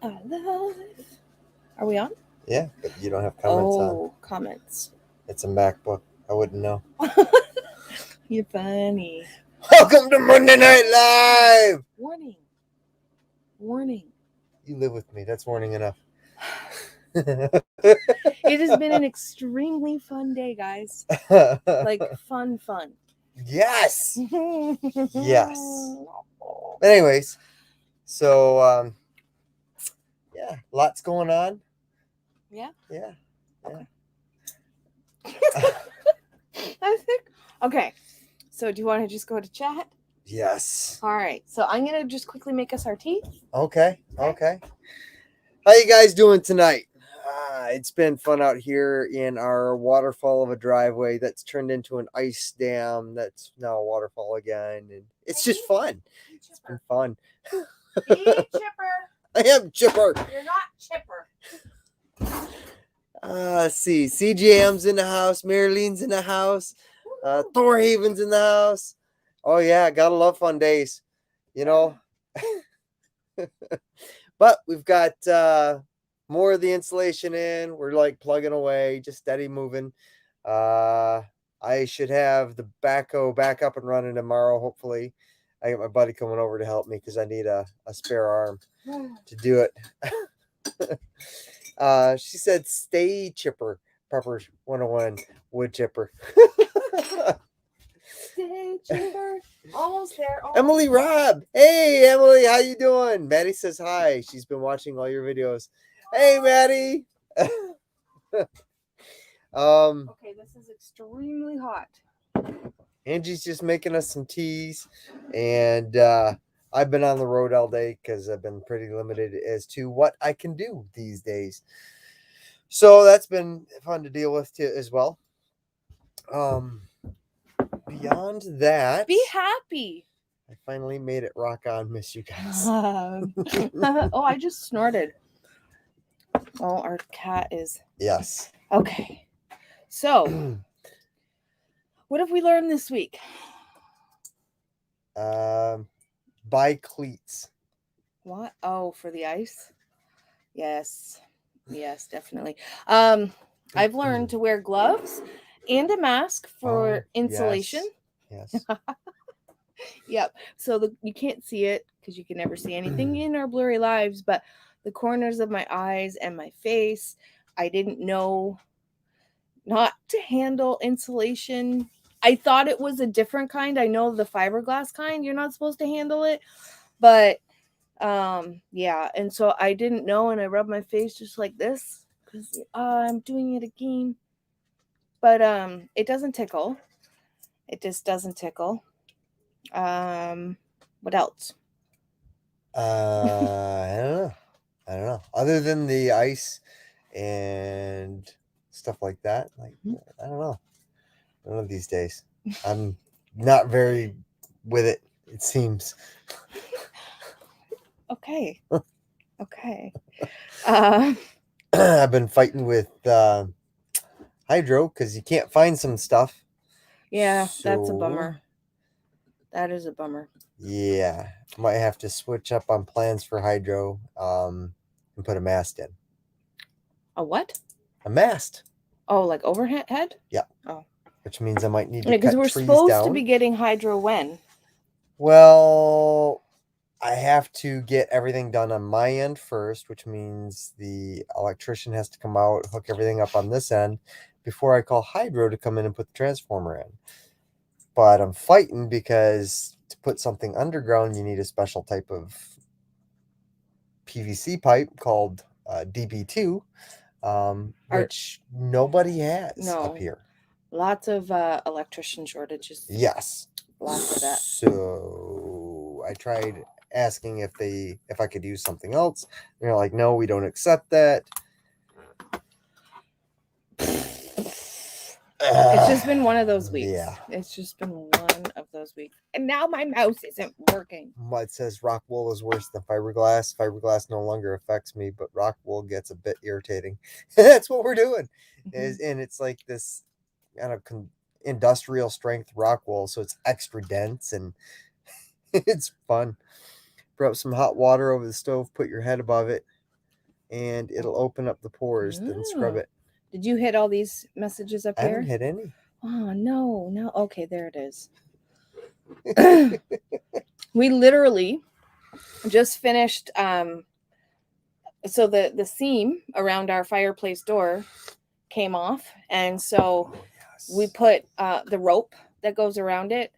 Alive. Are we on? Yeah, but you don't have comments on. Comments. It's a MacBook. I wouldn't know. You're funny. Welcome to Monday Night Live! Warning. Warning. You live with me. That's warning enough. It has been an extremely fun day, guys. Like, fun. Yes! Yes. But anyways, so, yeah, lots going on. Yeah? Yeah. Okay. I think. Okay. So, do you want to just go to chat? Yes. All right. So, I'm going to just quickly make us our tea. Okay. How you guys doing tonight? It's been fun out here in our waterfall of a driveway that's turned into an ice dam that's now a waterfall again. And it's just fun. It's been fun. Be chipper. I am chipper. You're not chipper. Let's see. CJM's in the house. Marilene's in the house. Thorhaven's in the house. Oh, yeah. Gotta love fun days. You know. But we've got more of the insulation in. We're like plugging away, just steady moving. I should have the backhoe back up and running tomorrow, hopefully. I got my buddy coming over to help me because I need a spare arm to do it. She said, stay chipper. Pepper 101 wood chipper. Stay chipper. Almost there. Emily Robb. Hey, Emily, how you doing? Maddie says hi. She's been watching all your videos. Hey, Maddie. Okay, this is extremely hot. Angie's just making us some teas, and I've been on the road all day because I've been pretty limited as to what I can do these days. So that's been fun to deal with too, as well. Beyond that, be happy. I finally made it rock on, miss you guys. Oh, I just snorted. Oh, our cat is. Yes. Okay. So, what have we learned this week? Buy cleats. What? Oh, for the ice? Yes, definitely. I've learned to wear gloves and a mask for insulation. Yes. Yep. So you can't see it because you can never see anything in our blurry lives, but the corners of my eyes and my face, I didn't know not to handle insulation. I thought it was a different kind. I know the fiberglass kind, you're not supposed to handle it, but yeah, and so I didn't know, and I rubbed my face just like this because I'm doing it again, but it doesn't tickle. It just doesn't tickle. What else? I don't know. Other than the ice and stuff like that, like I don't know. None of these days. I'm not very with it. It seems. Okay. Okay. I've been fighting with hydro because you can't find some stuff. Yeah, that's a bummer. That is a bummer. Yeah, might have to switch up on plans for hydro and put a mast in. A what? A mast. Oh, like overhead? Yeah. Oh. Which means I might need to cut because we're trees supposed down. to be getting hydro when? Well, I have to get everything done on my end first, which means the electrician has to come out, hook everything up on this end before I call hydro to come in and put the transformer in. But I'm fighting because to put something underground, you need a special type of PVC pipe called DB2, which nobody has up here. Lots of electrician shortages. Yes. Lots of that. So I tried asking if I could use something else. They're like, no, we don't accept that. It's just been one of those weeks. Yeah. It's just been one of those weeks. And now my mouse isn't working. It says rock wool is worse than fiberglass. Fiberglass no longer affects me, but rock wool gets a bit irritating. That's what we're doing. And it's like this kind of industrial strength rock wool, so it's extra dense and it's fun. Put up some hot water over the stove, put your head above it, and it'll open up the pores, then scrub Oh. it. Did you hit all these messages up I here? haven't hit any. Oh, no. Okay, there it is. We literally just finished so the seam around our fireplace door came off, and so we put the rope that goes around it.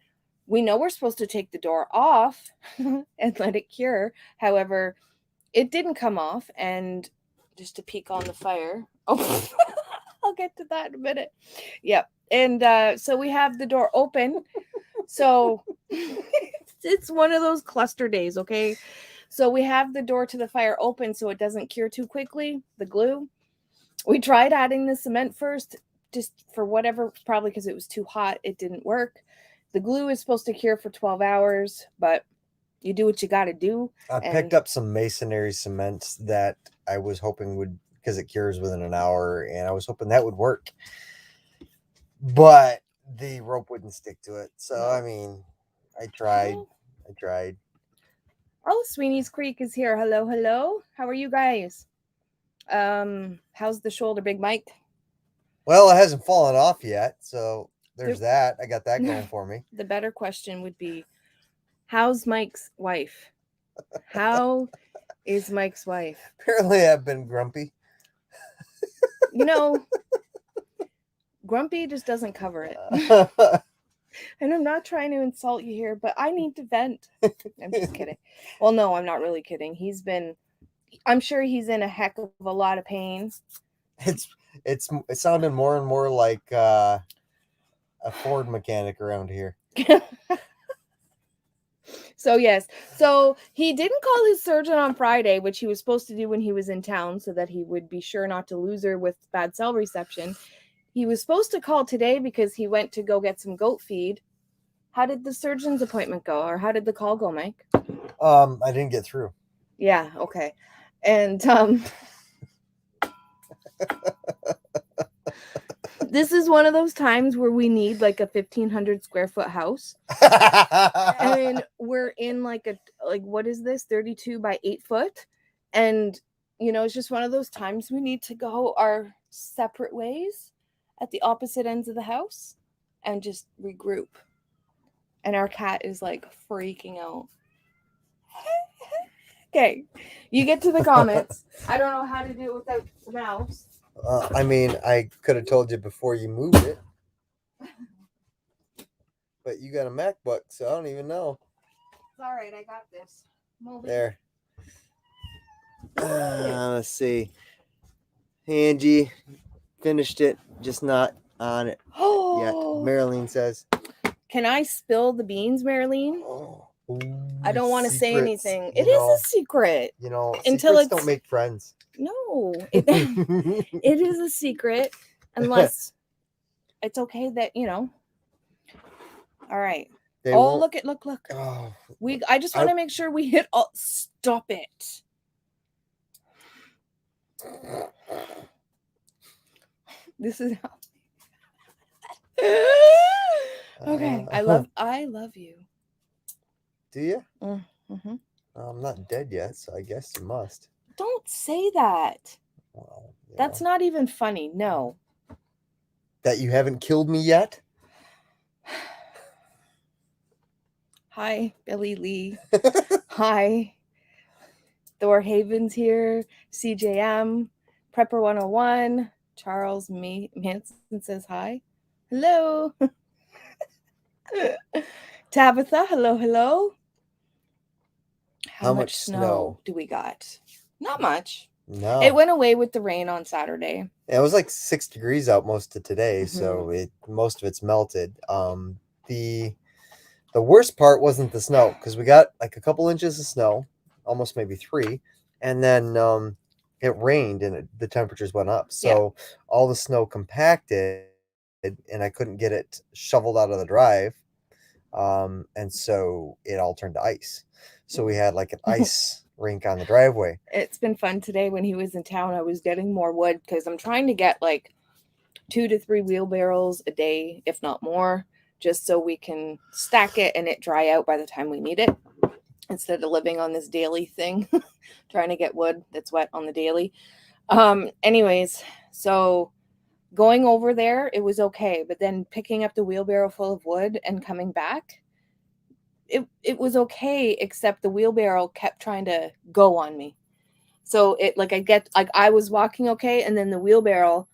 We know we're supposed to take the door off and let it cure. However, it didn't come off, and just to peek on the fire. Oh, I'll get to that in a minute. Yep. And so we have the door open. So it's one of those cluster days, okay? So we have the door to the fire open so it doesn't cure too quickly, the glue. We tried adding the cement first, just for whatever, probably because it was too hot, it didn't work. The glue is supposed to cure for 12 hours, but you do what you got to do. I picked up some masonry cement that I was hoping would, because it cures within an hour, and I was hoping that would work. But the rope wouldn't stick to it. So, I mean, I tried. Oh, Sweeney's Creek is here. Hello. How are you guys? How's the shoulder, Big Mike? Well, it hasn't fallen off yet, so there's that. I got that going for me. The better question would be, how's Mike's wife? How is Mike's wife? Apparently, I've been grumpy. You know, grumpy just doesn't cover it. And I'm not trying to insult you here, but I need to vent. I'm just kidding. Well, no, I'm not really kidding. I'm sure he's in a heck of a lot of pain. It sounded more and more like a Ford mechanic around here. So yes, so he didn't call his surgeon on Friday, which he was supposed to do when he was in town, so that he would be sure not to lose her with bad cell reception. He was supposed to call today because he went to go get some goat feed. How did the surgeon's appointment go, or how did the call go, Mike? I didn't get through. Yeah, okay. And this is one of those times where we need like a 1,500 square foot house. And we're in like what is this, 32 by 8 foot? And it's just one of those times we need to go our separate ways at the opposite ends of the house and just regroup. And our cat is like freaking out. Okay, you get to the comments. I don't know how to do it without the mouse. I mean, I could have told you before you moved it. But you got a MacBook, so I don't even know. It's all right, I got this. There. Let's see. Angie finished it, just not on it yet. Marilyn says. Can I spill the beans, Marilyn? Oh, I don't want to say anything. It is a secret. Until secrets don't make friends. No, it is a secret unless it's okay that All right. Look. Oh, I just want to make sure we hit all. Stop it. This is how. Okay. I love you. Do you? Mm-hmm. I'm not dead yet, so I guess you must. Don't say that. Well, that's not even funny. No. That you haven't killed me yet? Hi, Billy Lee. Hi. Thor Haven's here. CJM. Prepper 101. Charles Manson says hi. Hello. Tabitha, hello. How much snow do we got? Not much. No. It went away with the rain on Saturday. Yeah, it was like 6 degrees out most of today, so most of it's melted. The worst part wasn't the snow, because we got like a couple inches of snow, almost maybe 3, and then it rained and the temperatures went up. So all the snow compacted, and I couldn't get it shoveled out of the drive. And so it all turned to ice. So we had like an ice rink on the driveway. It's been fun today. When he was in town, I was getting more wood because I'm trying to get like 2 to 3 wheelbarrows a day, if not more, just so we can stack it and it dry out by the time we need it. instead of living on this daily thing, trying to get wood that's wet on the daily. Anyways, so going over there, it was okay. But then picking up the wheelbarrow full of wood and coming back, it was okay, except the wheelbarrow kept trying to go on me. So it like I was walking okay, and then the wheelbarrow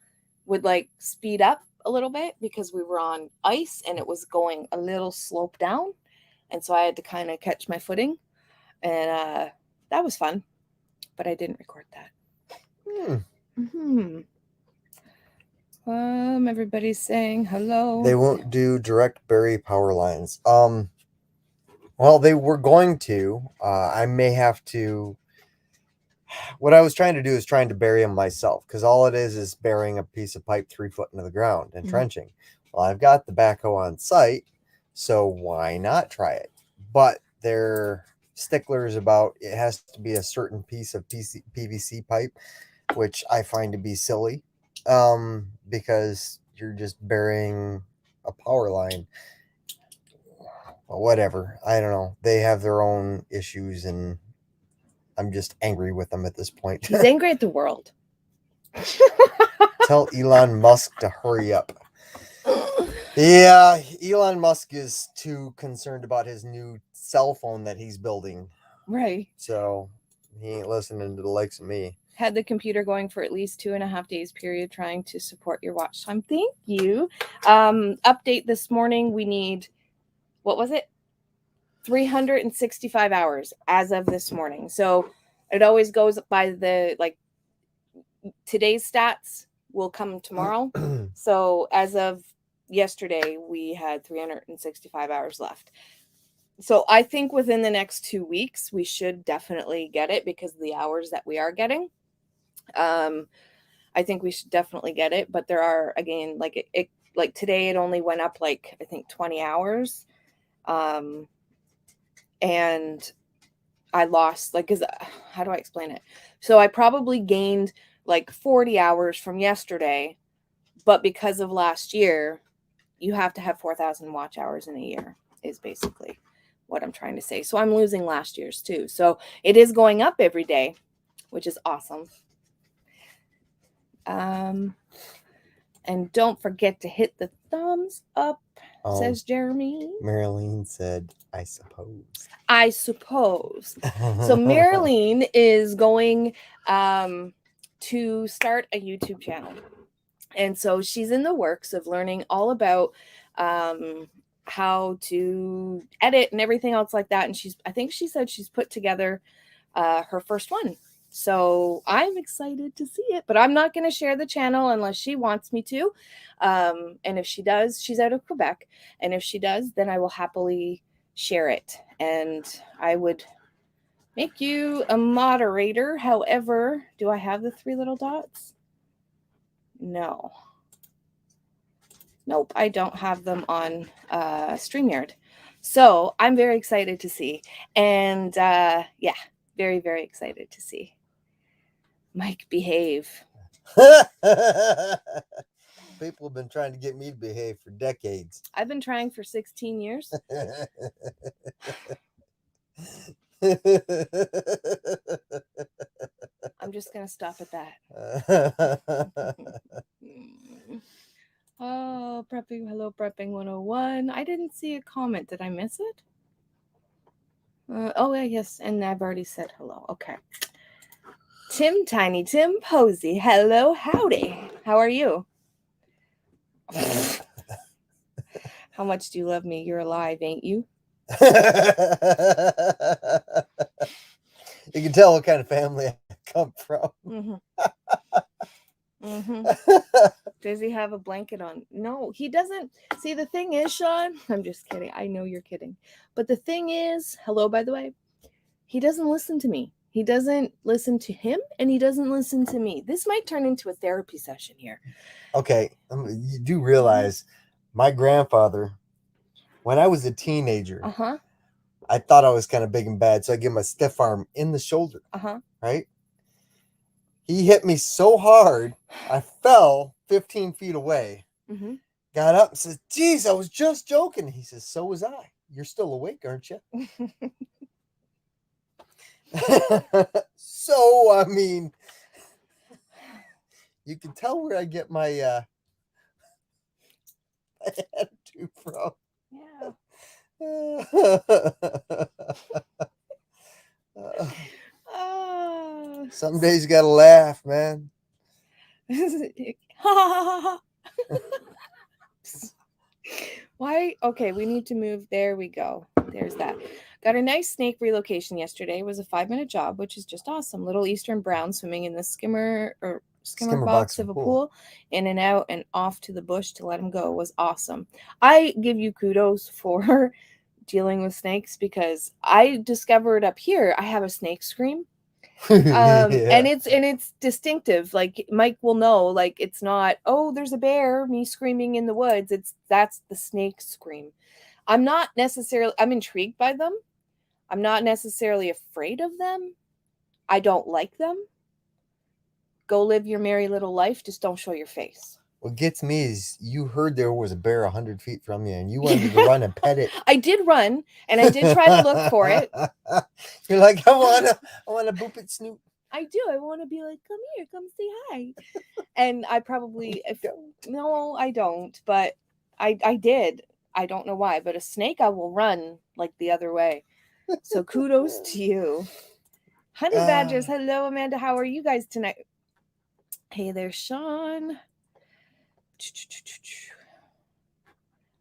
would like speed up a little bit because we were on ice and it was going a little slope down. And so I had to kind of catch my footing. And that was fun. But I didn't record that. Everybody's saying hello. They won't do direct bury power lines. Well, they were going to. I may have to. What I was trying to do is trying to bury them myself, because all it is burying a piece of pipe 3 foot into the ground and trenching. Well, I've got the backhoe on site, so why not try it? But they're sticklers about it has to be a certain piece of PVC pipe, which I find to be silly, because you're just burying a power line. Well, whatever. I don't know. They have their own issues, and I'm just angry with them at this point. He's angry at the world. Tell Elon Musk to hurry up. Yeah, Elon Musk is too concerned about his new cell phone that he's building. Right. So he ain't listening to the likes of me. Had the computer going for at least 2.5 days period trying to support your watch time. Thank you. Update this morning. We need, what was it? 365 hours as of this morning. So it always goes by the, like, today's stats will come tomorrow. So as of yesterday, we had 365 hours left. So I think within the next 2 weeks, we should definitely get it because of the hours that we are getting. I think we should definitely get it, but there are, again, like it like today, it only went up like, I think 20 hours. And I lost, like, how do I explain it? So I probably gained like 40 hours from yesterday, but because of last year, you have to have 4,000 watch hours in a year is basically what I'm trying to say. So I'm losing last year's too. So it is going up every day, which is awesome. And don't forget to hit the thumbs up, says Jeremy. Marilyn said, I suppose. I suppose. So Marilyn is going to start a YouTube channel. And so she's in the works of learning all about how to edit and everything else like that. And I think she said she's put together her first one. So I'm excited to see it, but I'm not going to share the channel unless she wants me to. And if she does, she's out of Quebec. And if she does, then I will happily share it. And I would make you a moderator. However, do I have the 3 little dots? No. Nope, I don't have them on StreamYard. So I'm very excited to see. And yeah, very, very excited to see. Mike, behave. People have been trying to get me to behave for decades. I've been trying for 16 years. I'm just going to stop at that. Oh, prepping. Hello, prepping 101. I didn't see a comment. Did I miss it? Oh, yeah, yes. And I've already said hello. Okay. Tiny Tim Posey. Hello, howdy. How are you? How much do you love me? You're alive, ain't you? You can tell what kind of family I come from. Does he have a blanket on? No, he doesn't. See, the thing is, Sean, I'm just kidding. I know you're kidding. But the thing is, hello, by the way, he doesn't listen to me. He doesn't listen to him, and he doesn't listen to me. This might turn into a therapy session here. Okay, you do realize my grandfather, when I was a teenager, I thought I was kind of big and bad, so I gave him a stiff arm in the shoulder. Right? He hit me so hard, I fell 15 feet away. Got up and says, geez, I was just joking. He says, so was I. You're still awake, aren't you? So, I mean, you can tell where I get my attitude from. Yeah. Ah. Some days you gotta laugh, man. Why? Okay, we need to move. There we go. There's that. Got a nice snake relocation yesterday. It was a 5-minute job, which is just awesome. Little Eastern brown swimming in the skimmer box of a pool, in and out and off to the bush to let him go. It was awesome. I give you kudos for dealing with snakes because I discovered up here I have a snake scream. Yeah. And it's distinctive. Like Mike will know, like it's not, oh, there's a bear, me screaming in the woods. That's the snake scream. I'm intrigued by them. I'm not necessarily afraid of them. I don't like them. Go live your merry little life, just don't show your face. What gets me is you heard there was a bear 100 feet from you, and you wanted to run and pet it. I did run, and I did try to look for it. You're like, I wanna boop its snoot. I do. I want to be like, come here, come say hi. And I probably, no, I don't. But I did. I don't know why. But a snake, I will run like the other way. So kudos to you. Honey Badgers, hello, Amanda. How are you guys tonight? Hey there, Sean.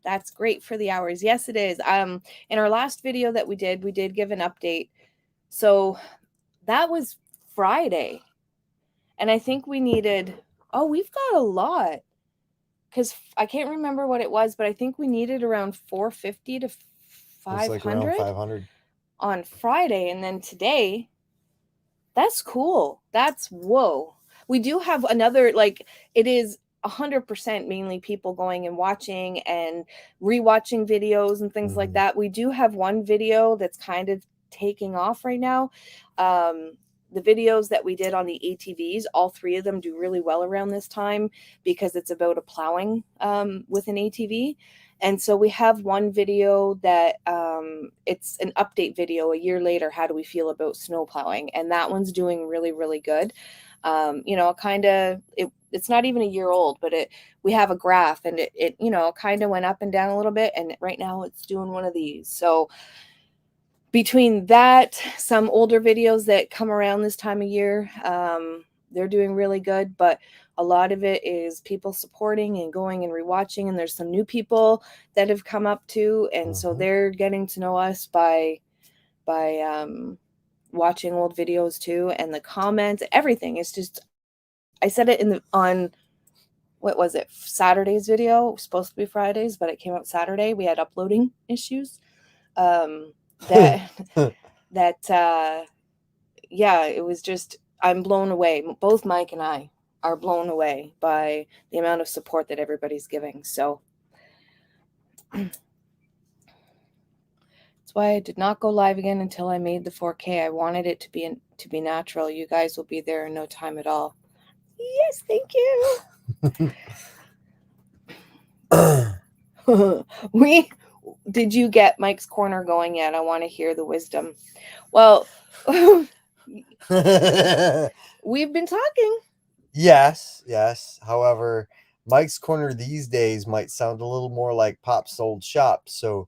That's great for the hours. Yes, it is. In our last video that we did give an update. So that was Friday. And I think we needed, we've got a lot. Because I can't remember what it was, but I think we needed around 450 to 500, like around 500 on Friday. And then today, that's cool. That's whoa. We do have another, like, it is 100% mainly people going and watching and rewatching videos and things like that. We do have one video that's kind of taking off right now. The videos that we did on the ATVs, all 3 of them do really well around this time because it's about a plowing with an ATV. And so we have one video that it's an update video a year later. How do we feel about snow plowing? And that one's doing really, really good. It's not even a year old, but we have a graph and it kind of went up and down a little bit. And right now it's doing one of these. So between that, some older videos that come around this time of year, they're doing really good, but a lot of it is people supporting and going and rewatching. And there's some new people that have come up too. And so they're getting to know us by watching old videos too. And the comments, everything is just, I said it on what was it? Saturday's video. It was supposed to be Fridays, but it came out Saturday. We had uploading issues. It was just, I'm blown away. Both Mike and I are blown away by the amount of support that everybody's giving. So that's why I did not go live again until I made the 4K. I wanted it to be natural. You guys will be there in no time at all. Yes, thank you. Did you get Mike's Corner going yet? I want to hear the wisdom. Well, we've been talking. Yes. However, Mike's Corner these days might sound a little more like Pop's old shop. So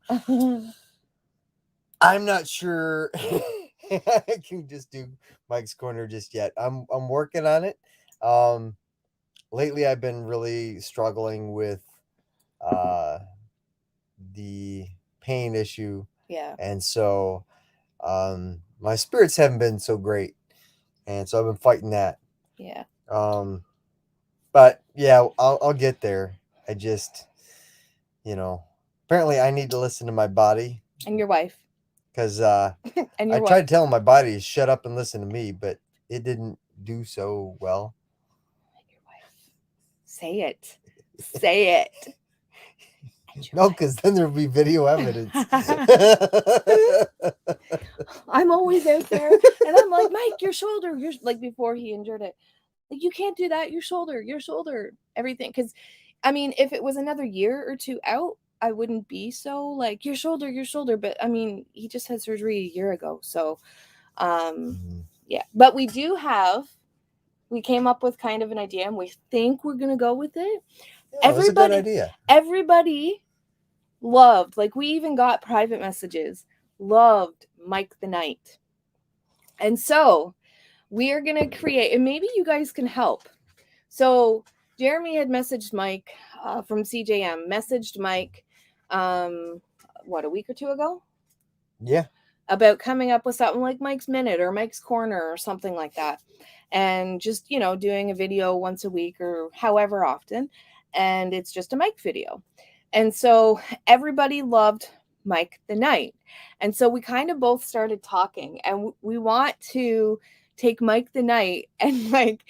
I'm not sure I can just do Mike's Corner just yet. I'm working on it. Lately I've been really struggling with the pain issue. Yeah. And so my spirits haven't been so great. And so I've been fighting that. Yeah. But yeah, I'll get there. I just, apparently I need to listen to my body. And your wife. Because I tried telling my body to shut up and listen to me, but it didn't do so well. Your wife. Say it. Say it. No, because then there'll be video evidence. I'm always out there, and I'm like, Mike, your shoulder, like before he injured it. Like, you can't do that. Your shoulder, everything. Because, I mean, if it was another year or 2 out, I wouldn't be so like your shoulder. But I mean, he just had surgery a year ago. So Yeah, but we came up with kind of an idea, and we think we're gonna go with it. Yeah, it was a good idea. Everybody loved, like, we even got private messages, loved Mike the Knight. And so we are going to create, and maybe you guys can help. So Jeremy had messaged Mike from CJM, messaged Mike, what, a week or two ago? Yeah. About coming up with something like Mike's Minute or Mike's Corner or something like that. And just, doing a video once a week or however often. And it's just a Mike video. And so everybody loved Mike the Knight. And so we kind of both started talking, and we want to take Mike the Knight and, like,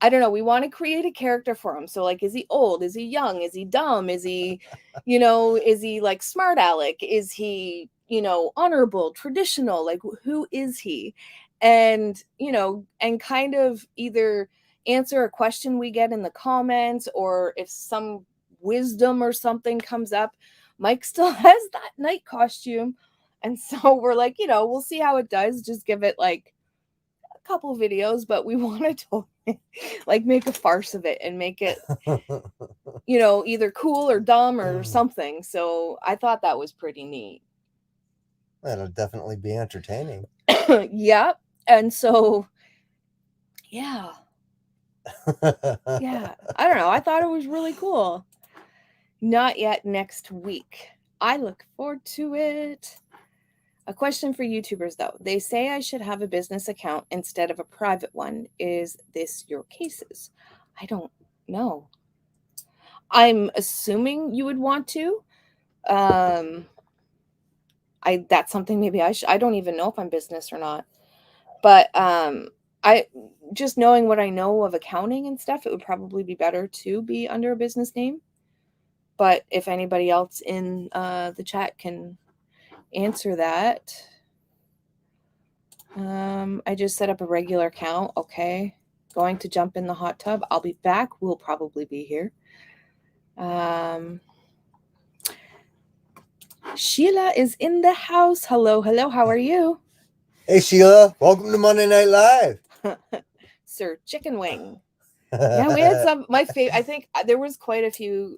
I don't know, we want to create a character for him. So, like, is he old? Is he young? Is he dumb? Is he, is he like smart aleck? Is he, honorable, traditional? Like, who is he? And, and kind of either answer a question we get in the comments, or if some wisdom or something comes up, Mike still has that night costume. And so we're like, we'll see how it does. Just give it like a couple videos, but we want to like make a farce of it and make it, either cool or dumb or something. So I thought that was pretty neat. That'll definitely be entertaining. Yeah. And so, yeah. Yeah. I don't know. I thought it was really cool. Not yet next week. I look forward to it. A question for YouTubers, though. They say I should have a business account instead of a private one. Is this your cases? I don't know. I'm assuming you would want to. That's something maybe I don't even know if I'm business or not. But I just knowing what I know of accounting and stuff, it would probably be better to be under a business name. But if anybody else in the chat can answer that. I just set up a regular account. Okay. Going to jump in the hot tub. I'll be back. We'll probably be here. Sheila is in the house. Hello. How are you? Hey, Sheila. Welcome to Monday Night Live. Sir Chicken Wing. Yeah, we had some, my favorite, I think there was quite a few,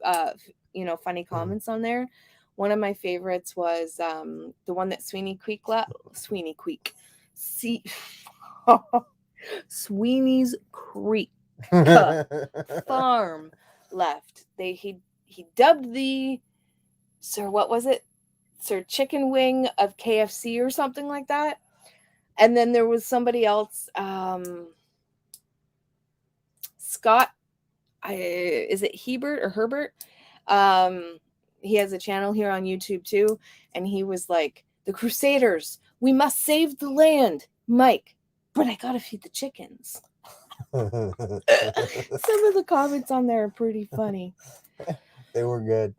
funny comments on there. One of my favorites was the one that Sweeney Creek. Sweeney's Creek farm left. He dubbed the Sir Chicken Wing of KFC or something like that. And then there was somebody else, Scott, is it Hebert or Herbert? He has a channel here on YouTube too, and he was like, the Crusaders, we must save the land, Mike, but I gotta feed the chickens. Some of the comments on there are pretty funny. They were good.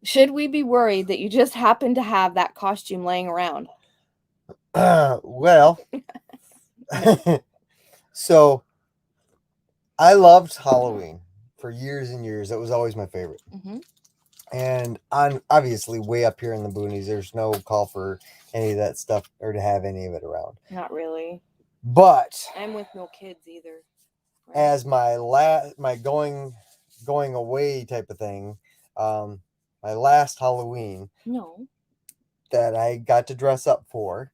Should we be worried that you just happen to have that costume laying around? Well, so I loved Halloween for years and years. It was always my favorite. Mm-hmm. And on obviously way up here in the boonies, there's no call for any of that stuff or to have any of it around. Not really. But I'm with no kids either. Right? As my going away type of thing, my last Halloween that I got to dress up for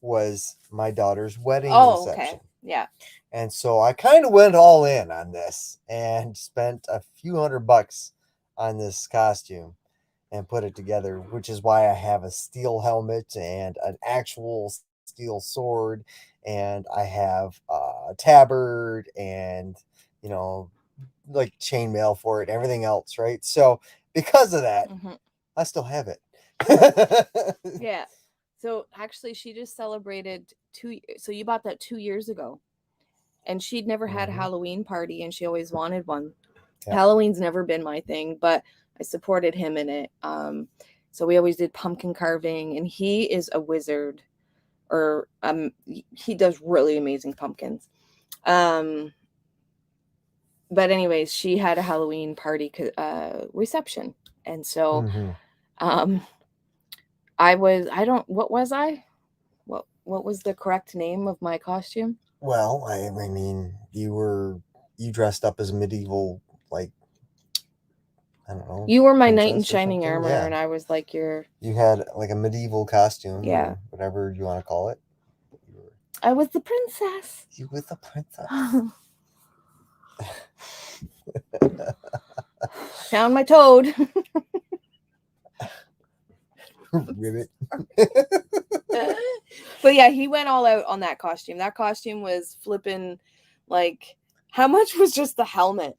was my daughter's wedding reception. Okay. Yeah. And so I kind of went all in on this and spent a few $100 on this costume and put it together, which is why I have a steel helmet and an actual steel sword, and I have a tabard and, like chainmail for it, everything else, right? So because of that, I still have it. Yeah. So actually, she just celebrated 2. So you bought that 2 years ago, and she'd never had a Halloween party, and she always wanted one. Yeah. Halloween's never been my thing, but I supported him in it. So we always did pumpkin carving, and he is a wizard, or he does really amazing pumpkins. But anyways, she had a Halloween party reception, and so what was I? What was the correct name of my costume? Well, I mean, you dressed up as medieval, like, I don't know. You were my knight in princess or shining something? armor, Yeah. and I was like your. You had like a medieval costume, Yeah. or whatever you want to call it. I was the princess. You were the princess. Found my toad. Ribbit. But yeah, he went all out on that costume. That costume was flipping, like, how much was just the helmet?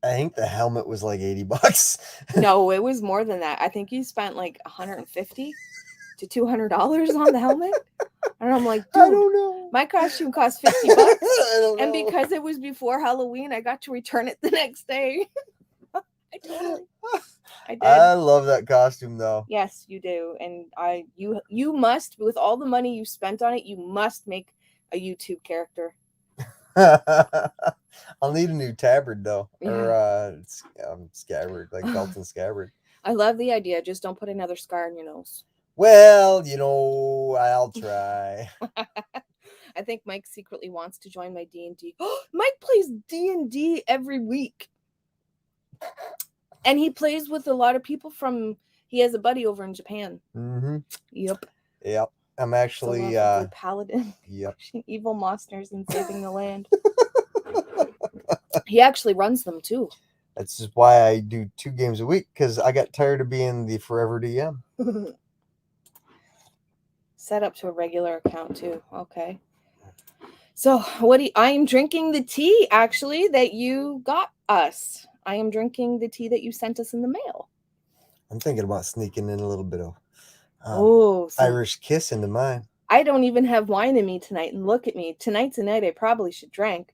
I think the helmet was like $80. No, it was more than that. I think you spent like $150 to $200 on the helmet. And I'm like, dude, I don't know. my costume cost $50. I don't know. And because it was before Halloween, I got to return it the next day. I did. I love that costume though. Yes, you do. And you must, with all the money you spent on it, you must make a YouTube character. I'll need a new tabard though, Yeah. or scabbard, like belt and scabbard. I love the idea. Just don't put another scar on your nose. Well, I'll try. I think Mike secretly wants to join my D&D. Mike plays D&D every week. And he plays with a lot of people he has a buddy over in Japan. Mm-hmm. Yep. I'm actually good paladin. Yep. Evil monsters and saving the land. He actually runs them too. That's just why I do 2 games a week, because I got tired of being the forever DM. Set up to a regular account too. Okay. So I am drinking the tea actually that you got us. I am drinking the tea that you sent us in the mail. I'm thinking about sneaking in a little bit of Irish kiss into mine. I don't even have wine in me tonight, and look at me. Tonight's a night I probably should drink.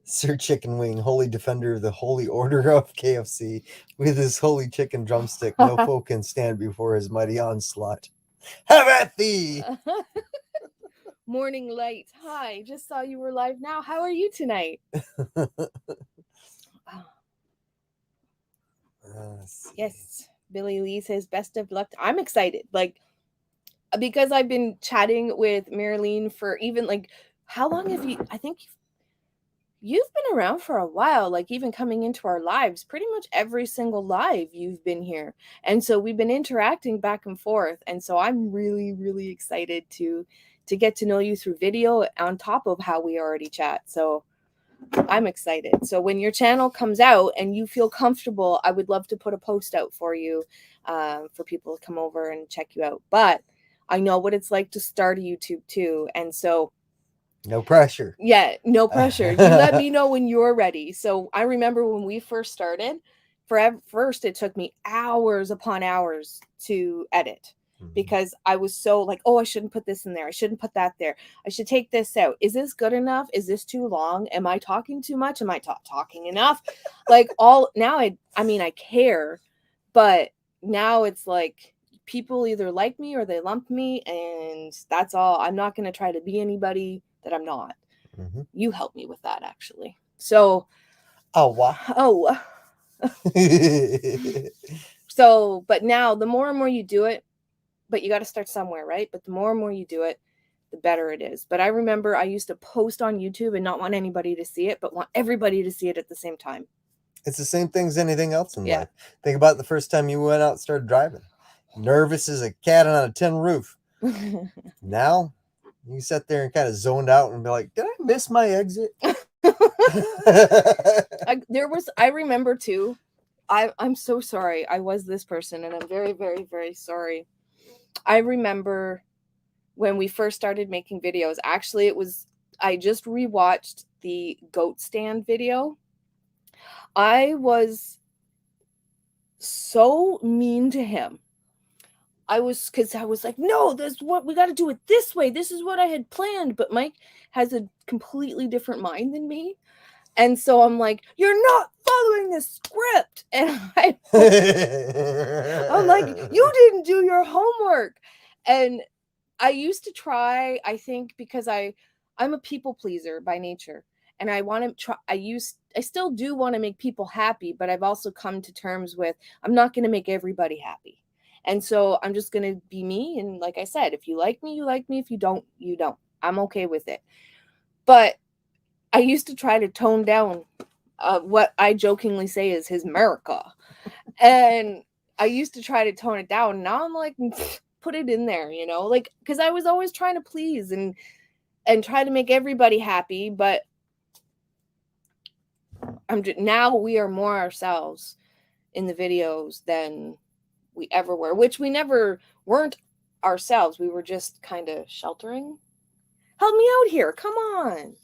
Sir Chicken Wing, holy defender of the holy order of KFC, with his holy chicken drumstick, no foe can stand before his mighty onslaught. Have at thee! Morning light. Hi, just saw you were live now. How are you tonight? Yes, Billy Lee says best of luck. I'm excited, because I've been chatting with Marilyn for even how long have you? I think you've been around for a while, even coming into our lives. Pretty much every single live you've been here, and so we've been interacting back and forth. And so I'm really, really excited to get to know you through video on top of how we already chat. So I'm excited. So when your channel comes out and you feel comfortable, I would love to put a post out for you, for people to come over and check you out. But I know what it's like to start a YouTube too. And so no pressure. Yeah, no pressure. You let me know when you're ready. So I remember when we first started, first it took me hours upon hours to edit. Because I was so I shouldn't put this in there. I shouldn't put that there. I should take this out. Is this good enough? Is this too long? Am I talking too much? Am I talking enough? Now I care, but now it's people either like me or they lump me, and that's all. I'm not going to try to be anybody that I'm not. Mm-hmm. You helped me with that actually. So, wow. So, but now the more and more you do it, but you got to start somewhere, right? But the more and more you do it, the better it is. But I remember I used to post on YouTube and not want anybody to see it, but want everybody to see it at the same time. It's the same thing as anything else in life. Think about the first time you went out and started driving. Nervous as a cat on a tin roof. Now, you sit there and kind of zoned out and be like, did I miss my exit? I remember too, I'm so sorry. I was this person, and I'm very, very, very sorry. I remember when we first started making videos. Actually, I just rewatched the goat stand video. I was so mean to him. Because I was like, no, we got to do it this way. This is what I had planned. But Mike has a completely different mind than me. And so I'm like, you're not following the script. And I'm like, you didn't do your homework. And I used to try, I think, because I'm a people pleaser by nature. And I want to try, still do want to make people happy, but I've also come to terms with I'm not going to make everybody happy. And so I'm just going to be me. And like I said, if you like me, you like me. If you don't, you don't. I'm okay with it. But I used to try to tone down what I jokingly say is his America. And I used to try to tone it down. Now I'm like, put it in there, you know, like, because I was always trying to please and try to make everybody happy. But now we are more ourselves in the videos than we ever were, which we never weren't ourselves. We were just kind of sheltering. Help me out here. Come on.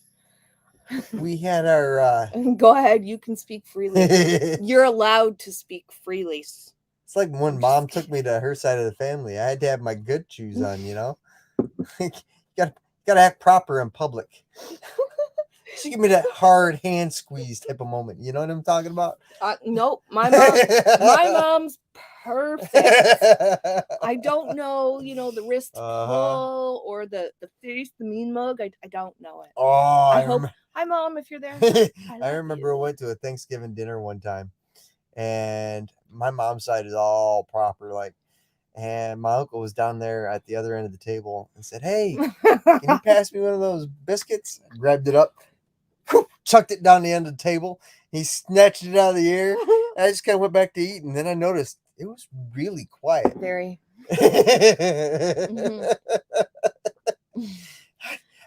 We had our Go ahead, you can speak freely. You're allowed to speak freely. It's like when Mom took me to her side of the family. I had to have my good shoes on, you know. You gotta act proper in public. She gave me that hard hand squeeze type of moment. You know what I'm talking about? Nope, my mom's perfect. I don't know, you know, the wrist pull or the face, the mean mug. I don't know it. Oh, I hope. Hi, Mom, if you're there. I remember I went to a Thanksgiving dinner one time, and my mom's side is all proper, like. And my uncle was down there at the other end of the table and said, "Hey, can you pass me one of those biscuits?" I grabbed it up, chucked it down the end of the table. He snatched it out of the air. And I just kind of went back to eat. And then I noticed it was really quiet. Very.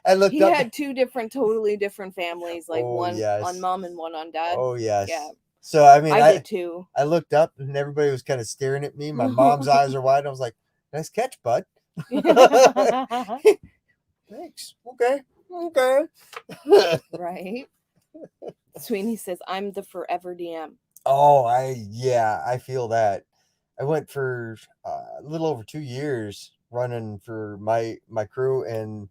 I looked he up. Had two totally different families, like one on Mom and one on Dad. Oh, yes. Yeah. So, I mean, I did too. I looked up and everybody was kind of staring at me. My mom's eyes are wide. I was like, "Nice catch, bud." Thanks. Okay. Right. Sweeney says, "I'm the forever DM." Oh, I feel that. I went for a little over 2 years running for my crew and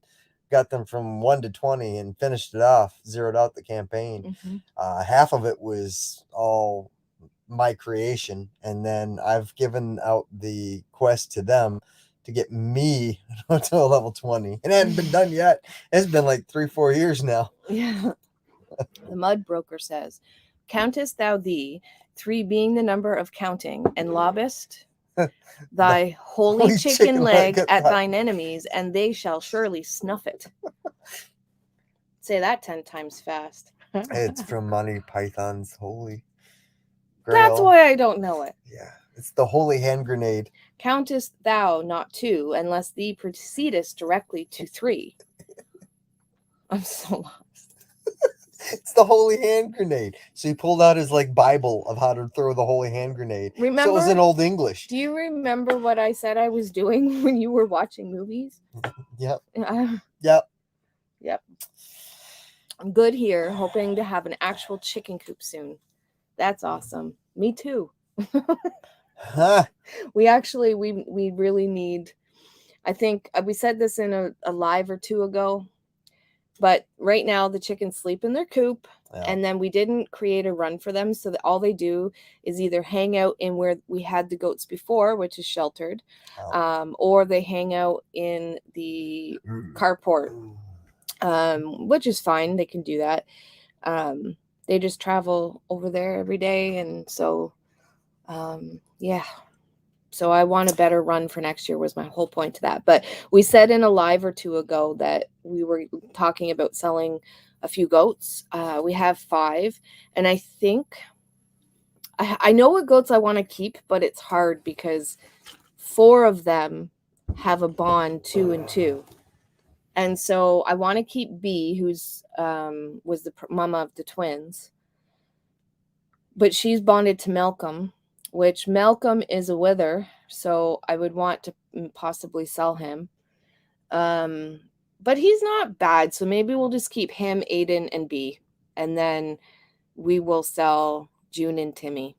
got them from 1 to 20 and finished it off, zeroed out the campaign. Mm-hmm. Half of it was all my creation, and then I've given out the quest to them to get me to a level 20. It hadn't been done yet. It's been like 3-4 years now. Yeah. The Mud Broker says, "Countest thou thee, 3 being the number of counting, and lobbest thy holy chicken leg at thine enemies, and they shall surely snuff it." Say that 10 times fast. It's from Monty Python's Holy Grail. That's why I don't know it. Yeah, it's the holy hand grenade. "Countest thou not 2, unless thee proceedest directly to 3. I'm so lost. It's the holy hand grenade. So he pulled out his like Bible of how to throw the holy hand grenade. Remember? So it was in Old English. Do you remember what I said I was doing when you were watching movies? Yep. Yep. I'm good here, hoping to have an actual chicken coop soon. That's awesome. Me too. We really need, I think we said this in a live or two ago, but right now the chickens sleep in their coop. Yeah. And then we didn't create a run for them, so that all they do is either hang out in where we had the goats before, which is sheltered, or they hang out in the carport, which is fine. They can do that. They just travel over there every day, and so yeah. So I want a better run for next year was my whole point to that. But we said in a live or two ago that we were talking about selling a few goats. We have 5. And I think, I know what goats I want to keep, but it's hard because 4 of them have a bond 2 and 2. And so I want to keep B, who's was the mama of the twins. But she's bonded to Malcolm, which Malcolm is a wither, so I would want to possibly sell him. But he's not bad, so maybe we'll just keep him, Aiden, and B, and then we will sell June and Timmy,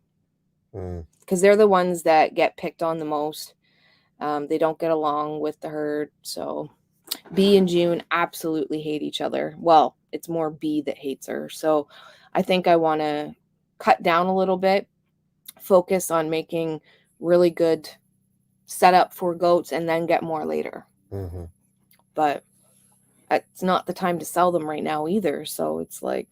because they're the ones that get picked on the most. They don't get along with the herd, so B and June absolutely hate each other. Well, it's more B that hates her, so I think I want to cut down a little bit, focus on making really good setup for goats, and then get more later. But it's not the time to sell them right now either, so it's like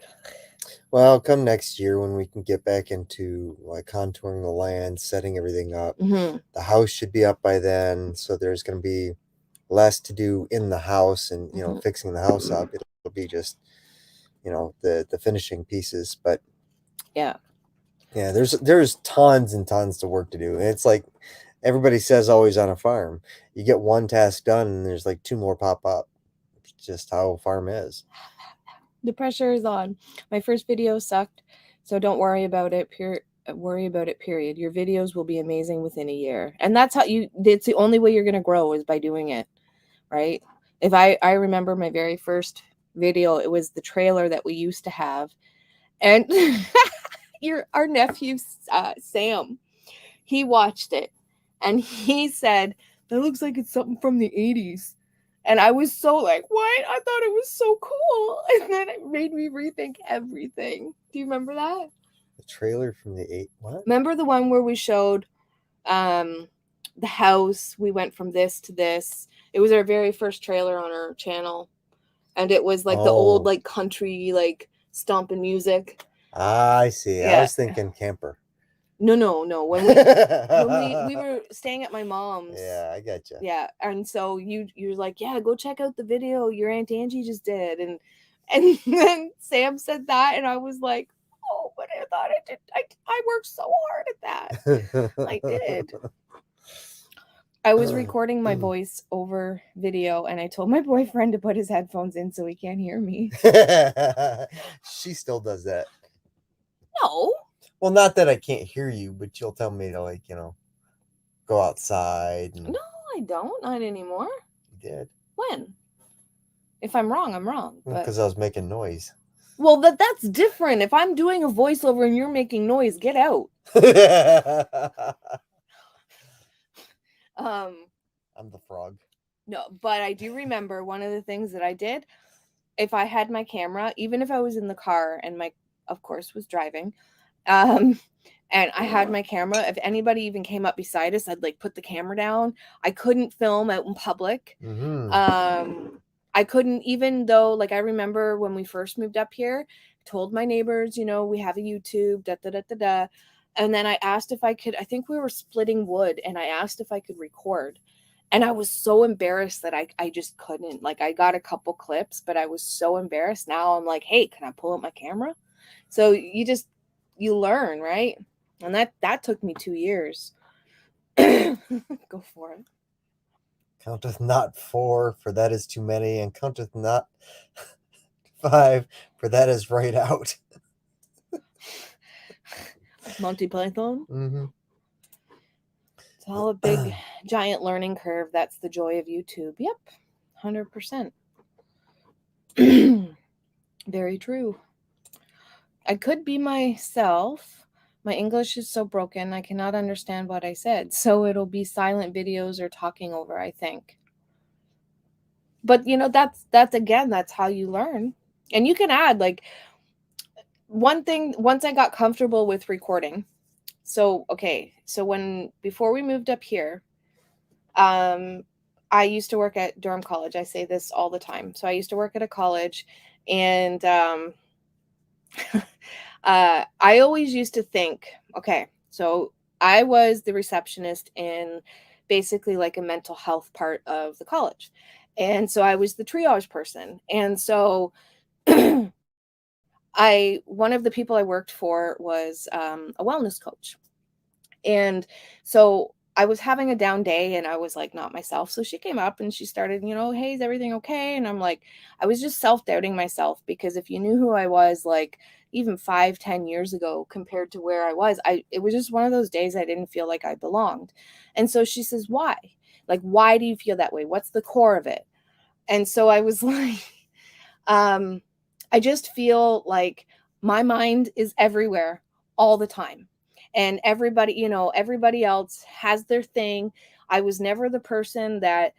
Well, come next year when we can get back into like contouring the land, setting everything up. Mm-hmm. The house should be up by then, so there's going to be less to do in the house and Mm-hmm. fixing the house up. It'll be just the finishing pieces, but Yeah. yeah, there's tons and tons to work to do. And it's like everybody says always on a farm, you get one task done and there's like two more pop up. It's just how a farm is. The pressure is on. My first video sucked, so don't worry about it. Worry about it. Period. Your videos will be amazing within a year, and that's how you. It's the only way you're gonna grow is by doing it, right? If I remember my very first video, it was the trailer that we used to have, and our nephew Sam, he watched it, and he said that looks like it's something from the 80s. And I was so like, what? I thought it was so cool. And then it made me rethink everything. Do you remember that? The trailer from the what? Remember the one where we showed the house? We went from this to this. It was our very first trailer on our channel. And it was like the old like country like stomping music. I see. I was thinking camper. No. When we were staying at my mom's. Yeah, I got you. Yeah, and so you're like, yeah, go check out the video your Aunt Angie just did, and then Sam said that, and I was like, oh, but I thought I did. I worked so hard at that. I did. I was recording my voice over video, and I told my boyfriend to put his headphones in so he can't hear me. She still does that. No. Well, not that I can't hear you, but you'll tell me to like, go outside. And... No, I don't. Not anymore. You did. When? If I'm wrong, I'm wrong. Because I was making noise. Well, that's different. If I'm doing a voiceover and you're making noise, get out. I'm the frog. No, but I do remember one of the things that I did. If I had my camera, even if I was in the car and of course, was driving, and I had my camera, if anybody even came up beside us, I'd like put the camera down. I couldn't film out in public. Mm-hmm. I couldn't, even though, like, I remember when we first moved up here, told my neighbors, we have a YouTube, da. And then I asked if I could, I think we were splitting wood, and I asked if I could record. And I was so embarrassed that I just couldn't. Like, I got a couple clips, but I was so embarrassed. Now I'm like, hey, can I pull out my camera? So you learn, right? And that took me 2 years. Go for it. Counteth not 4, for that is too many, and counteth not 5, for that is right out. Monty Python. Mm-hmm. It's all a big, giant learning curve. That's the joy of YouTube. Yep, 100%. Very true. I could be myself. My English is so broken, I cannot understand what I said. So it'll be silent videos or talking over, I think. But, that's again, that's how you learn. And you can add, like, one thing, once I got comfortable with recording. So, okay. So before we moved up here, I used to work at Durham College. I say this all the time. So I used to work at a college, and I always used to think, okay, so I was the receptionist in basically like a mental health part of the college. And so I was the triage person. And so one of the people I worked for was a wellness coach. And so I was having a down day and I was like not myself. So she came up and she started, hey, is everything okay? And I'm like, I was just self-doubting myself, because if you knew who I was, like even 5-10 years ago compared to where I was, it was just one of those days I didn't feel like I belonged. And so she says, why? Like, why do you feel that way? What's the core of it? And so I was like, I just feel like my mind is everywhere all the time. And everybody else has their thing. I was never the person that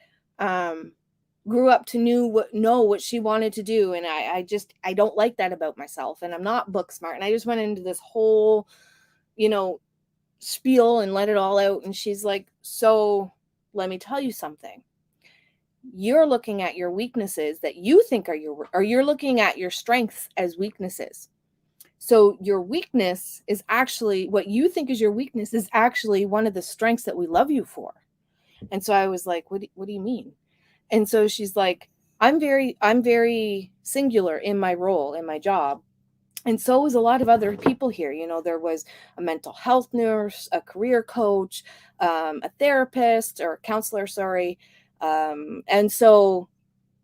grew up to know what she wanted to do. And I don't like that about myself. And I'm not book smart. And I just went into this whole, spiel and let it all out. And she's like, so let me tell you something. You're looking at your weaknesses that you think are you're looking at your strengths as weaknesses. So your weakness is actually, what you think is your weakness is actually one of the strengths that we love you for. And so I was like, what do you mean? And so she's like, I'm very singular in my role, in my job. And so was a lot of other people here. You know, there was a mental health nurse, a career coach, a therapist or a counselor, sorry. And so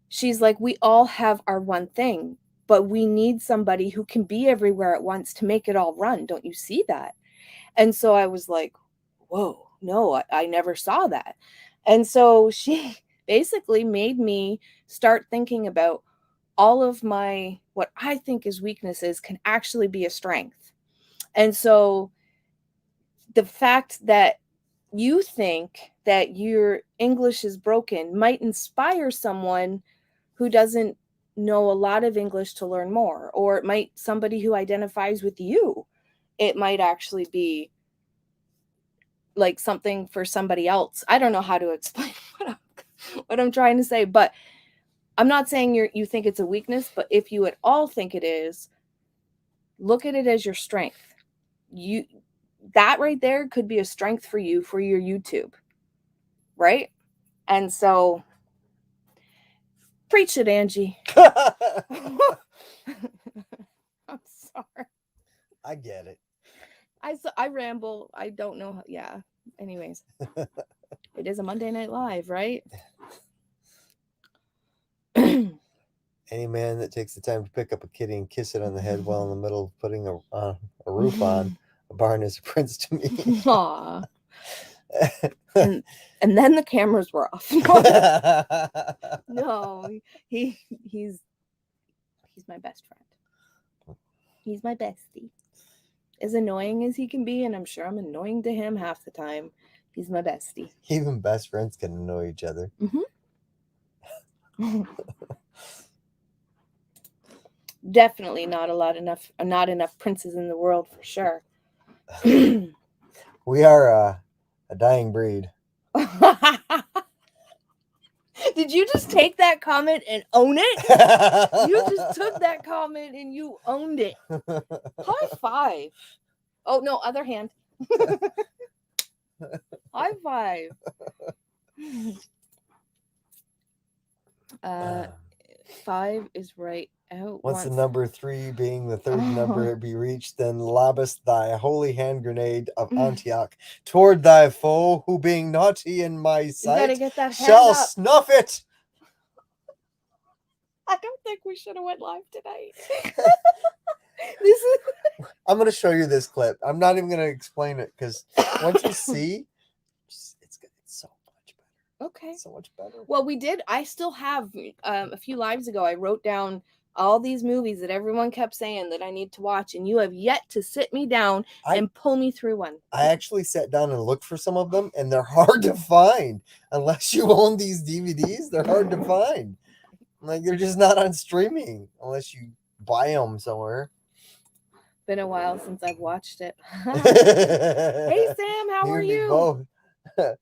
she's like, we all have our one thing, but we need somebody who can be everywhere at once to make it all run. Don't you see that? And so I was like, whoa, no, I never saw that. And so she basically made me start thinking about all of my, what I think is weaknesses can actually be a strength. And so the fact that you think that your English is broken might inspire someone who doesn't know a lot of English to learn more, or it might somebody who identifies with you. It might actually be like something for somebody else. I don't know how to explain what I'm trying to say, but I'm not saying you think it's a weakness, but if you at all think it is, look at it as your strength. That right there could be a strength for you for your YouTube, right? And so preach it, Angie. I'm sorry. I get it. I ramble. I don't know. Yeah. Anyways, it is a Monday Night Live, right? Any man that takes the time to pick up a kitty and kiss it on the head while in the middle of putting a roof on a barn is a prince to me. Aw. and then the cameras were off. No, he's my best friend. He's my bestie. As annoying as he can be, and I'm sure I'm annoying to him half the time, he's my bestie. Even best friends can annoy each other. Mm-hmm. Definitely not enough princes in the world for sure. We are a dying breed. Did you just take that comment and own it? You just took that comment and you owned it. High five. Oh no, other hand. High five. 5 is right out. Once the number 3 being the third number be reached, then lobbest thy holy hand grenade of Antioch toward thy foe, who being naughty in my sight, you gotta get that hand shall up. snuff it. I don't think we should have went live tonight. I'm going to show you this clip. I'm not even going to explain it because once you see, it's so much better. Okay. So much better. Well, we did. I still have a few lives ago. I wrote down all these movies that everyone kept saying that I need to watch, and you have yet to sit me down and pull me through one. I actually sat down and looked for some of them, and they're hard to find. Unless you own these DVDs, they're hard to find. Like, they're just not on streaming unless you buy them somewhere. Been a while since I've watched it. Hey, Sam, how are you? Both. It's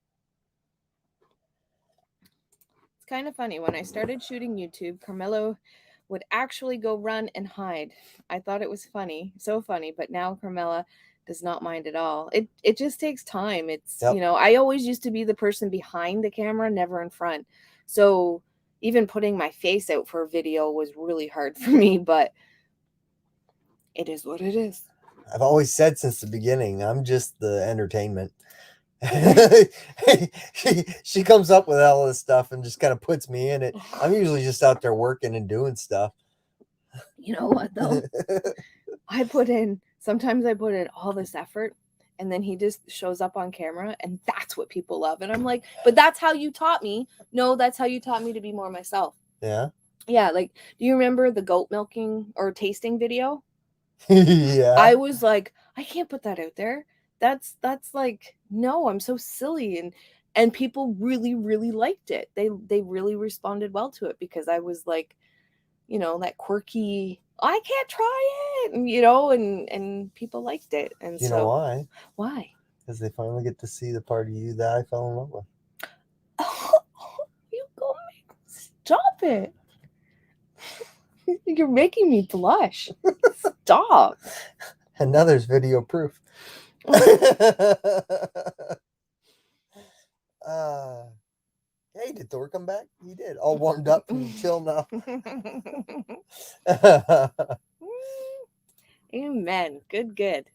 kind of funny. When I started shooting YouTube, Carmelo would actually go run and hide. I thought it was funny, so funny, but now Carmela does not mind at all. It just takes time. It's, Yep. you know, I always used to be the person behind the camera, never in front. So even putting my face out for a video was really hard for me, but it is what it is. I've always said since the beginning, I'm just the entertainment. She comes up with all this stuff and just kind of puts me in it. I'm usually just out there working and doing stuff. You know what though? Sometimes I put in all this effort, and then he just shows up on camera, and that's what people love. And I'm like, but that's how you taught me. No, that's how you taught me to be more myself. Yeah. Yeah, like, do you remember the goat milking or tasting video? Yeah. I was like, I can't put that out there. That's like, no, I'm so silly. And people really, really liked it. They really responded well to it because I was like, you know, that quirky, I can't try it, and, you know, and people liked it. And you know why? Why? Because they finally get to see the part of you that I fell in love with. You go, stop it. You're making me blush. Stop. And now there's video proof. Hey, did Thor come back? He did. All warmed up and chill now. Amen. Good.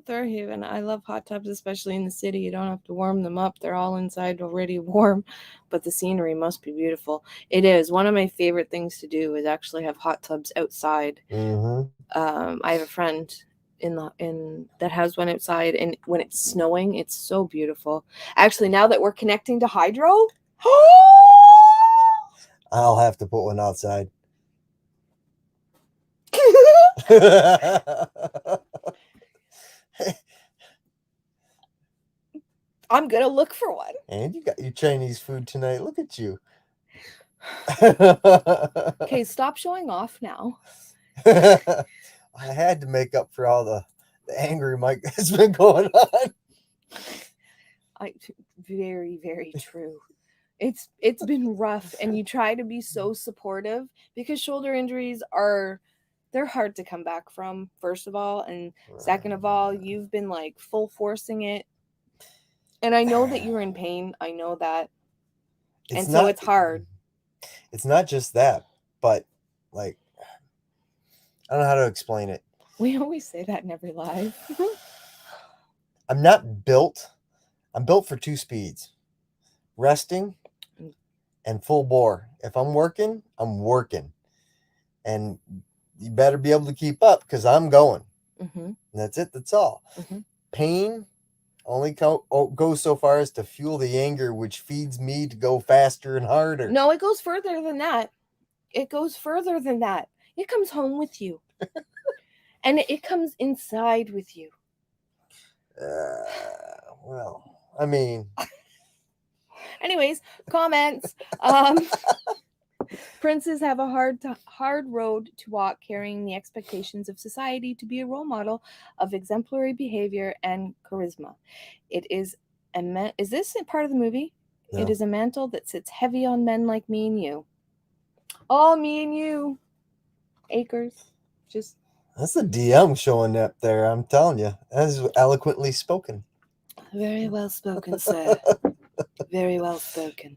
Thorhaven. I love hot tubs, especially in the city. You don't have to warm them up. They're all inside already warm, but the scenery must be beautiful. It is. One of my favorite things to do is actually have hot tubs outside. Mm-hmm. I have a friend that has one outside, and when it's snowing, it's so beautiful. Actually, now that we're connecting to hydro, I'll have to put one outside. I'm gonna look for one. And you got your Chinese food tonight. Look at you. Okay, stop showing off now. I had to make up for all the angry Mike that's been going on. Very, very true. It's been rough, and you try to be so supportive because shoulder injuries they're hard to come back from, first of all, and second of all, you've been like full forcing it. And I know that you're in pain. I know that. So it's hard. It's not just that, but like, I don't know how to explain it. We always say that in every live. I'm not built. I'm built for 2 speeds. Resting and full bore. If I'm working, I'm working. And you better be able to keep up because I'm going. Mm-hmm. And that's it. That's all. Mm-hmm. Pain only goes so far as to fuel the anger, which feeds me to go faster and harder. No, it goes further than that. It goes further than that. It comes home with you. And it comes inside with you. Well, I mean. Anyways, comments. Princes have a hard road to walk, carrying the expectations of society to be a role model of exemplary behavior and charisma. It is is this part of the movie? No. It is a mantle that sits heavy on men like me and you. Oh, me and you. Acres. Just. That's a DM showing up there, I'm telling you. That is eloquently spoken. Very well spoken, sir. Very well spoken.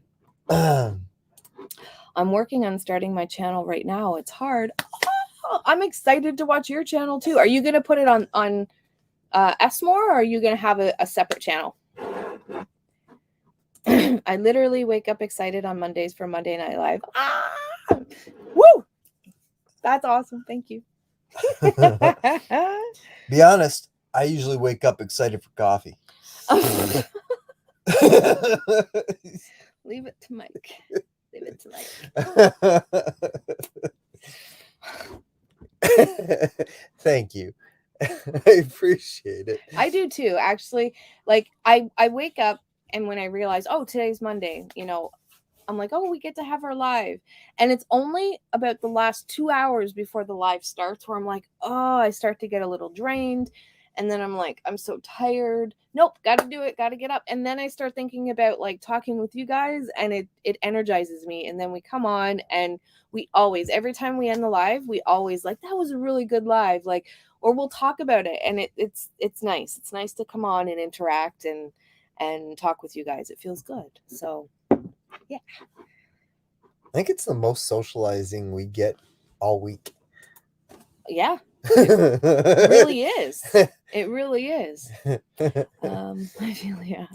I'm working on starting my channel right now. It's hard. Oh, I'm excited to watch your channel too. Are you going to put it on SMore, or are you going to have a separate channel? I literally wake up excited on Mondays for Monday Night Live. Woo! That's awesome. Thank you. Be honest, I usually wake up excited for coffee. Leave it to Mike. Leave it to Mike. Thank you. I appreciate it. I do too, actually. Like I wake up, and when I realize, oh, today's Monday, I'm like, oh, we get to have our live. And it's only about the last 2 hours before the live starts where I'm like, oh, I start to get a little drained. And then I'm like, I'm so tired. Nope, got to do it. Got to get up. And then I start thinking about like talking with you guys, and it energizes me. And then we come on, and we always, every time we end the live, we always like, that was a really good live. Like, or we'll talk about it. And it's nice. It's nice to come on and interact and talk with you guys. It feels good. So yeah. I think it's the most socializing we get all week. Yeah. It really is. It really is. I feel, yeah.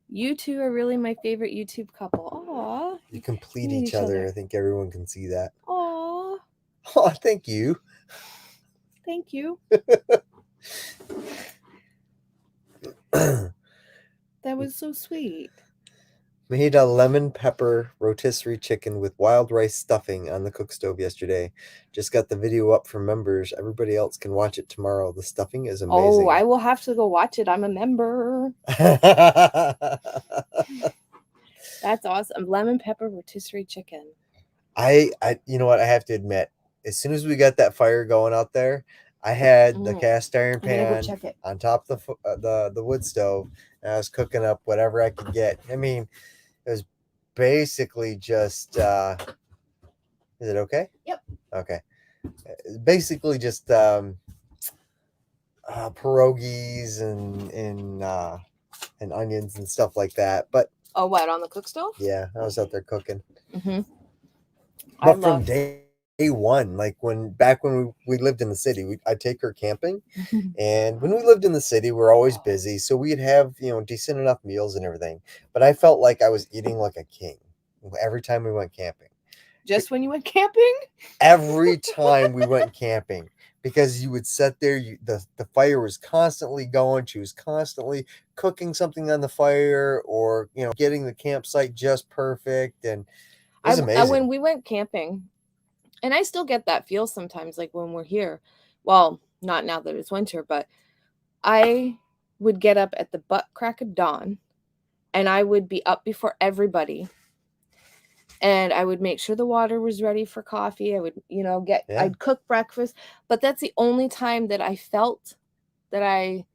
You two are really my favorite YouTube couple. Aww. You complete each other. I think everyone can see that. Aww. Oh, thank you. Thank you. That was so sweet. Made a lemon pepper rotisserie chicken with wild rice stuffing on the cook stove yesterday. Just got the video up for members. Everybody else can watch it tomorrow. The stuffing is amazing. Oh, I will have to go watch it. I'm a member. That's awesome. Lemon pepper rotisserie chicken. I you know what, I have to admit, as soon as we got that fire going out there, I had the Mm. cast iron I'm gonna go pan check it. on top of the wood stove, and I was cooking up whatever I could get. I mean, it was basically just. Is it okay? Yep. Okay. Basically just pierogies and onions and stuff like that. But Oh, what, on the cook stove? yeah, I was out there cooking. Mm-hmm. But from day one, like back when we lived in the city, I'd take her camping. And when we lived in the city, we're always busy, so we'd have decent enough meals and everything. But I felt like I was eating like a king every time we went camping. Just when you went camping? Every time we went camping, because you would sit there, the fire was constantly going. She was constantly cooking something on the fire, or getting the campsite just perfect, and it was amazing. When we went camping, and I still get that feel sometimes, like when we're here. Well, not now that it's winter, but I would get up at the butt crack of dawn, and I would be up before everybody, and I would make sure the water was ready for coffee. I would, I'd cook breakfast, but that's the only time that I felt that I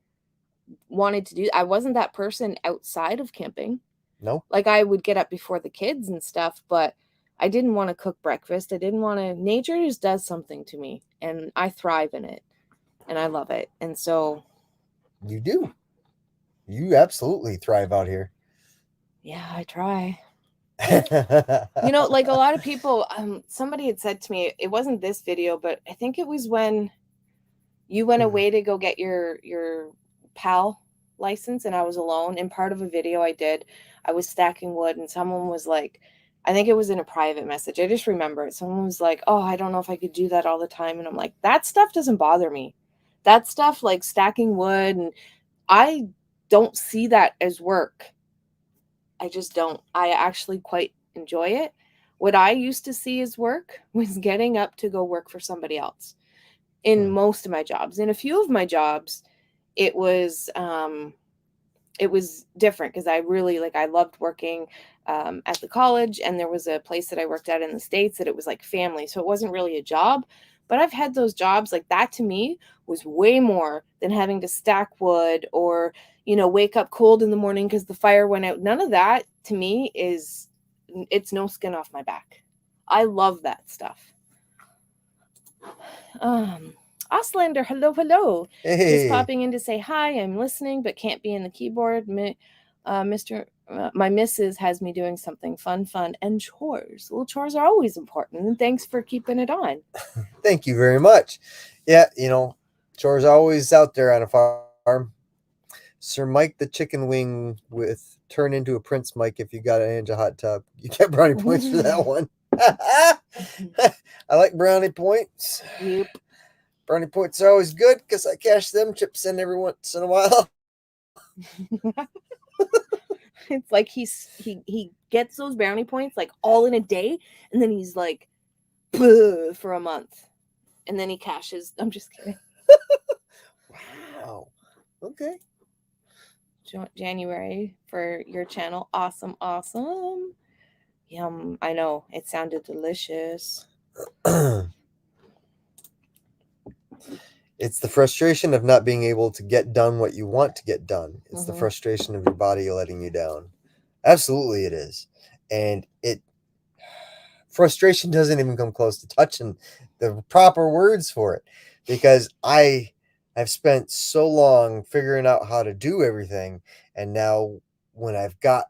wanted to do. I wasn't that person outside of camping. No. Like, I would get up before the kids and stuff, but I didn't want to cook breakfast. I didn't want to. Nature just does something to me, and I thrive in it, and I love it. And so You do. You absolutely thrive out here. yeah, I try. Like a lot of people, somebody had said to me, it wasn't this video, but I think it was when you went away to go get your PAL license, and I was alone. And part of a video I did, I was stacking wood, and someone was like, I think it was in a private message, I just remember it. Someone was like, oh, I don't know if I could do that all the time. And I'm like, that stuff doesn't bother me. That stuff, like stacking wood, and I don't see that as work. I just don't. I actually quite enjoy it. What I used to see as work was getting up to go work for somebody else. In most of my jobs, in a few of my jobs, it was different, because I really, like, I loved working at the college, and there was a place that I worked at in the States that it was like family, so it wasn't really a job. But I've had those jobs, like that to me was way more than having to stack wood, or wake up cold in the morning because the fire went out. None of that to me it's no skin off my back. I love that stuff. Oslander, hello. Hey. Just popping in to say hi. I'm listening, but can't be in the keyboard. My missus has me doing something fun, and chores. Well, chores are always important, and thanks for keeping it on. Thank you very much. Yeah, chores are always out there on a farm. Sir Mike the chicken wing with turn into a Prince Mike if you got an inch of hot tub. You get brownie points for that one. I like brownie points. Yep. Brownie points are always good because I cash them chips in every once in a while. It's like he gets those brownie points like all in a day, and then he's like for a month, and then he cashes. I'm just kidding. Wow. Okay. January for your channel. Awesome. Yum. I know, it sounded delicious. It's the frustration of not being able to get done what you want to get done. It's the frustration of your body letting you down. Absolutely it is. And frustration doesn't even come close to touching the proper words for it, because I've spent so long figuring out how to do everything, and now when I've got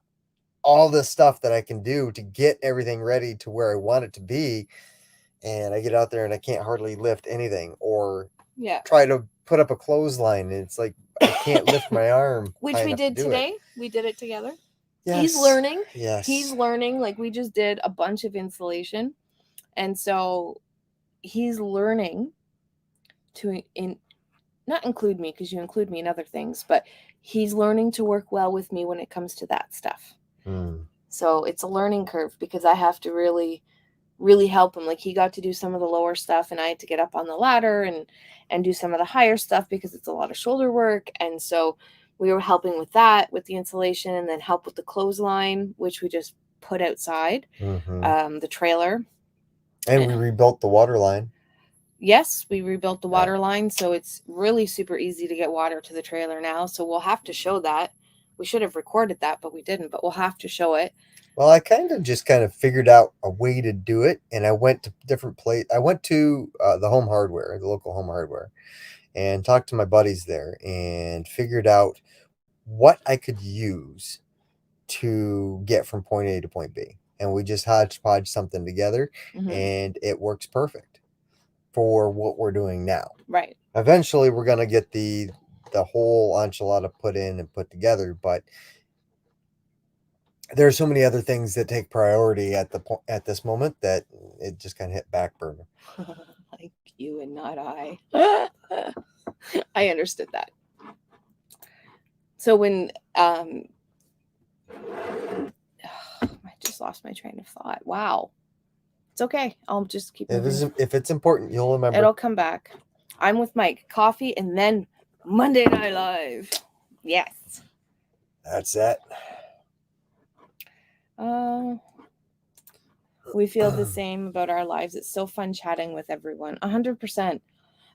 all this stuff that I can do to get everything ready to where I want it to be, and I get out there and I can't hardly lift anything, or try to put up a clothesline, and it's like I can't lift my arm. Which we did today. We did it together. Yes. He's learning. Yes. He's learning. Like, we just did a bunch of insulation, and so he's learning to not include me, because you include me in other things, but he's learning to work well with me when it comes to that stuff. So it's a learning curve, because I have to really help him. Like, he got to do some of the lower stuff, and I had to get up on the ladder and do some of the higher stuff, because it's a lot of shoulder work. And so we were helping with that, with the insulation, and then help with the clothesline, which we just put outside the trailer. And we rebuilt the water line. Yes, we rebuilt the water line, so it's really super easy to get water to the trailer now. So we'll have to show that. We should have recorded that, but we didn't. But we'll have to show it. Well, I kind of figured out a way to do it, and I went to different place. I went to the home hardware, the local home hardware, and talked to my buddies there, and figured out what I could use to get from point A to point B. And we just hodgepodge something together, and it works perfect for what we're doing now. Right. Eventually, we're gonna get the whole enchilada put in and put together, but there are so many other things that take priority at this moment that it just kind of hit back burner. Like you and not I. I understood that. So when I just lost my train of thought. Wow. It's okay. I'll just keep moving. If it's important, you'll remember. It'll come back. I'm with Mike. Coffee and then Monday Night Live. Yes. That's it. We feel the same about our lives. It's so fun chatting with everyone. 100%.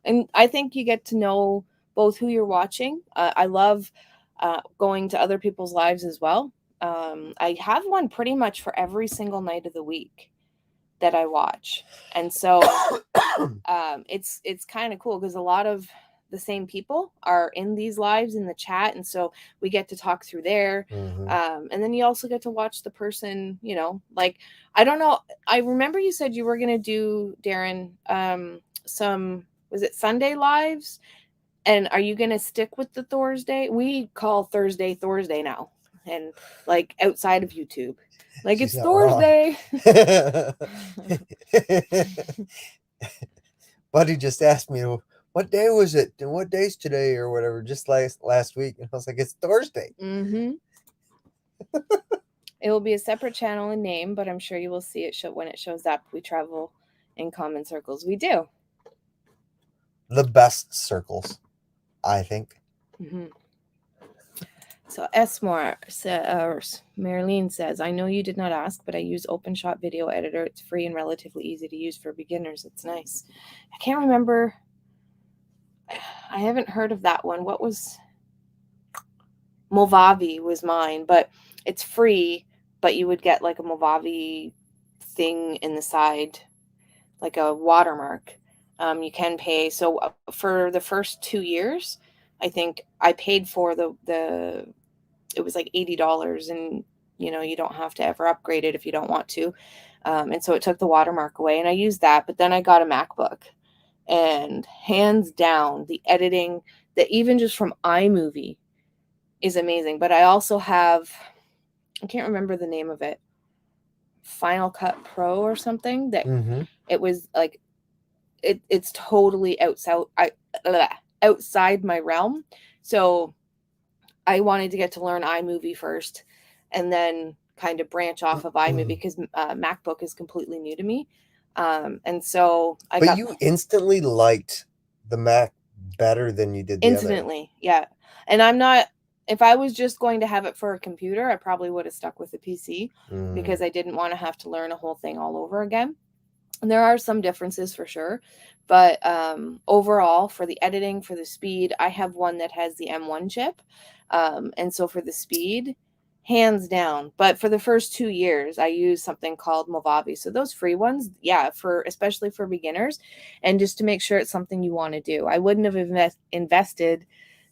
And I think you get to know both who you're watching. I love going to other people's lives as well. I have one pretty much for every single night of the week that I watch. And so it's kind of cool because a lot of the same people are in these lives in the chat, and so we get to talk through there. And then you also get to watch the person, like, I don't know, I remember you said you were going to do, Darren, some, was it Sunday lives? And are you going to stick with the Thursday? We call Thursday now, and like outside of YouTube, like it's Thursday. Buddy just asked me, what day was it and what day's today or whatever, just last week, and I was like, it's Thursday. It will be a separate channel and name, but I'm sure you will see it when it shows up. We travel in common circles. We do. The best circles, I think. So Esmore says, Marilyn says, I know you did not ask, but I use OpenShot Video Editor. It's free and relatively easy to use for beginners. It's nice. I can't remember. I haven't heard of that one. What was Movavi was mine, but it's free, but you would get like a Movavi thing in the side, like a watermark. You can pay. So for the first 2 years, I think I paid for it was like $80, and you don't have to ever upgrade it if you don't want to. And so it took the watermark away, and I used that, but then I got a MacBook, and hands down, the editing that even just from iMovie is amazing. But I also have, I can't remember the name of it, Final Cut Pro or something, that it was like, it's totally outside my realm. So I wanted to get to learn iMovie first and then kind of branch off of iMovie because MacBook is completely new to me. And so But you instantly liked the Mac better than you did the instantly, other. yeah. And I'm not, if I was just going to have it for a computer, I probably would have stuck with the PC because I didn't want to have to learn a whole thing all over again. And there are some differences for sure. But overall, for the editing, for the speed, I have one that has the M1 chip. And so for the speed, hands down. But for the first 2 years, I used something called Movavi. So those free ones, yeah, especially for beginners, and just to make sure it's something you want to do. I wouldn't have invested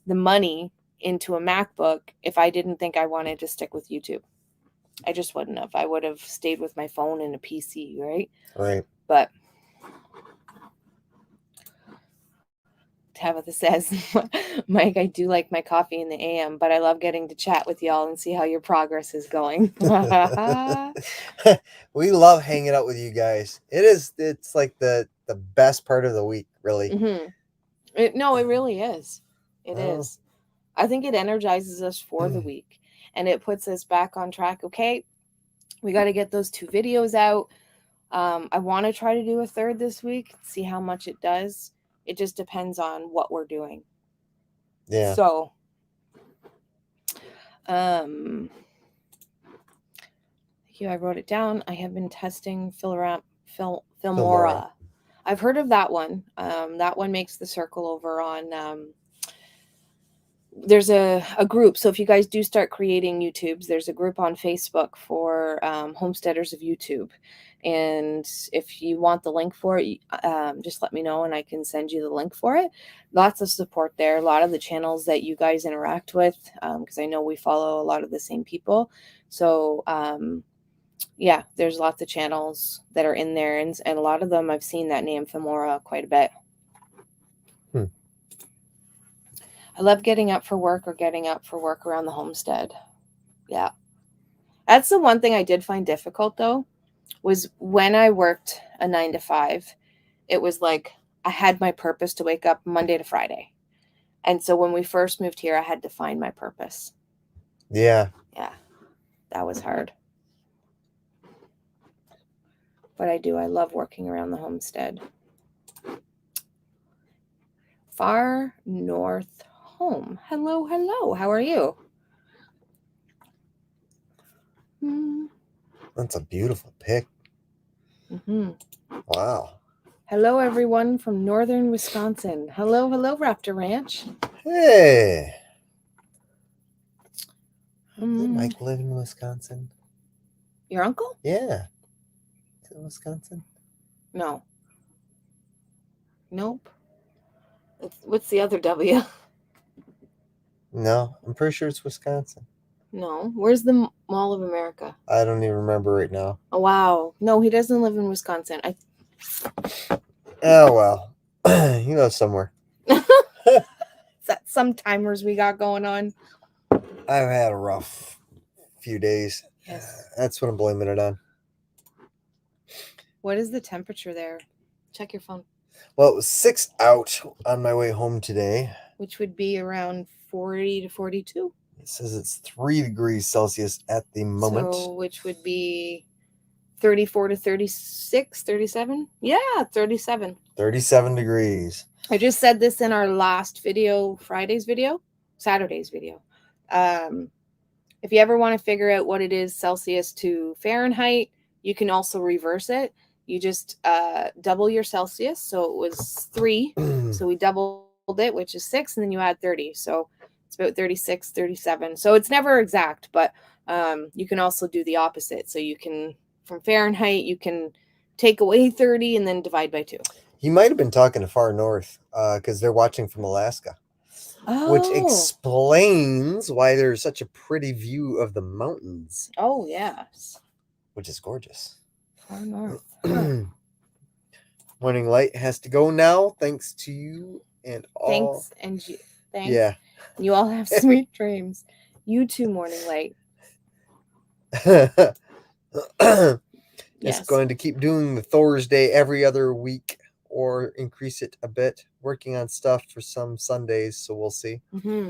the money into a MacBook if I didn't think I wanted to stick with YouTube. I just wouldn't have. I would have stayed with my phone and a PC, right? Right. But Tabitha says, Mike, I do like my coffee in the AM, but I love getting to chat with y'all and see how your progress is going. We love hanging out with you guys. It's like the best part of the week, really. It really is. It is. I think it energizes us for the week, and it puts us back on track. Okay, we got to get those 2 videos out. I want to try to do a third this week, see how much it does. It just depends on what we're doing. Yeah. So, thank you. I wrote it down. I have been testing Filmora. I've heard of that one. That one makes the circle over on there's a group. So if you guys do start creating YouTubes, there's a group on Facebook for homesteaders of YouTube. And if you want the link for it, just let me know and I can send you the link for it. Lots of support there. A lot of the channels that you guys interact with, because I know we follow a lot of the same people. So yeah, there's lots of channels that are in there. And a lot of them I've seen that name Femora quite a bit. I love getting up for work around the homestead. Yeah. That's the one thing I did find difficult though, was when I worked a 9 to 5, it was like I had my purpose to wake up Monday to Friday. And so when we first moved here, I had to find my purpose. Yeah. Yeah. That was hard. But I love working around the homestead. Far North Home. Hello, hello. How are you? That's a beautiful pic. Mm-hmm. Wow. Hello, everyone from northern Wisconsin. Hello, hello, Raptor Ranch. Hey. Does Mike live in Wisconsin? Your uncle? Yeah. Is it Wisconsin? No. Nope. What's the other W? No, I'm pretty sure it's Wisconsin. No. Where's the Mall of America? I don't even remember right now. Oh, wow. No, he doesn't live in Wisconsin. Oh, well. He lives somewhere. Is that some timers we got going on? I've had a rough few days. Yes. That's what I'm blaming it on. What is the temperature there? Check your phone. Well, it was 6 out on my way home today. Which would be around 40 to 42. It says it's 3 degrees Celsius at the moment. So, which would be 34 to 36, 37? Yeah, 37. 37 degrees. I just said this in our last video, Saturday's video. If you ever want to figure out what it is Celsius to Fahrenheit, you can also reverse it. You just double your Celsius. So it was 3. So we doubled it, which is 6, and then you add 30. So it's about 36, 37. So it's never exact, but you can also do the opposite. So you can, from Fahrenheit, you can take away 30 and then divide by 2. He might have been talking to Far North because they're watching from Alaska. Oh. Which explains why there's such a pretty view of the mountains. Oh, yes. Which is gorgeous. Far North. Morning Light has to go now. Thanks to you and all. Thanks. Yeah. You all have sweet dreams. You too, Morning Light. Just going to keep doing the Thursday every other week or increase it a bit. Working on stuff for some Sundays, so we'll see. Mm-hmm.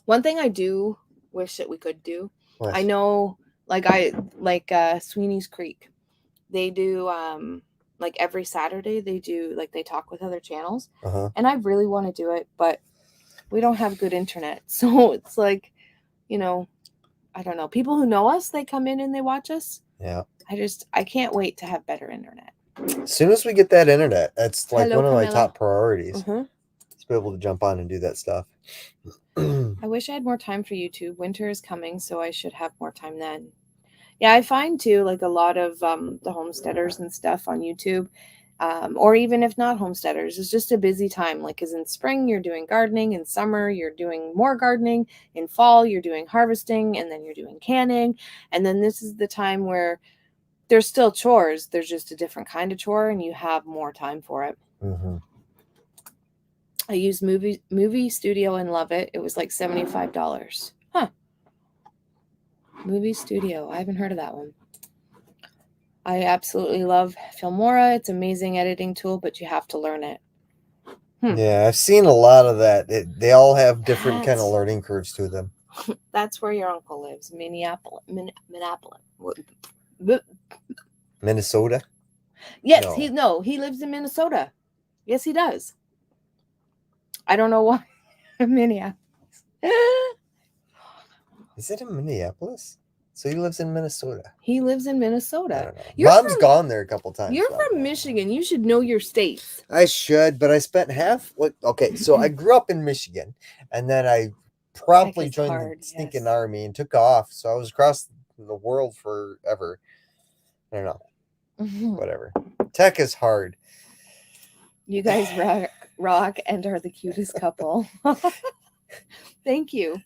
One thing I do wish that we could do. What? I know, like Sweeney's Creek, they do like every Saturday they do like they talk with other channels, and I really want to do it, but we don't have good internet, so it's like, I don't know. People who know us, they come in and they watch us. Yeah. I can't wait to have better internet. As soon as we get that internet, that's like one of my Camilla. top priorities. To be able to jump on and do that stuff. I wish I had more time for YouTube. Winter is coming, so I should have more time then. Yeah, I find too, like a lot of the homesteaders and stuff on YouTube, or even if not homesteaders, it's just a busy time. Like, because in spring you're doing gardening, in summer you're doing more gardening, in fall you're doing harvesting, and then you're doing canning, and then this is the time where there's still chores. There's just a different kind of chore, and you have more time for it. I used movie studio and love it. It was like $75. Huh. Movie studio. I haven't heard of that one. I absolutely love Filmora. It's an amazing editing tool, but you have to learn it. Yeah, I've seen a lot of that. They all have different kind of learning curves to them. That's where your uncle lives, Minneapolis. Minnesota? Yes, he lives in Minnesota. Yes, he does. I don't know why. Minneapolis. Is it in Minneapolis? So he lives in Minnesota. He lives in I Minnesota. don't know. Mom's gone there a couple times. You're so I from know. Michigan. You should know your states. I should, but I spent okay, so I grew up in Michigan, and then I promptly is joined hard, the stinking yes. army and took off. So I was across the world forever. I don't know. Whatever. Tech is hard. You guys rock and are the cutest couple. Thank you.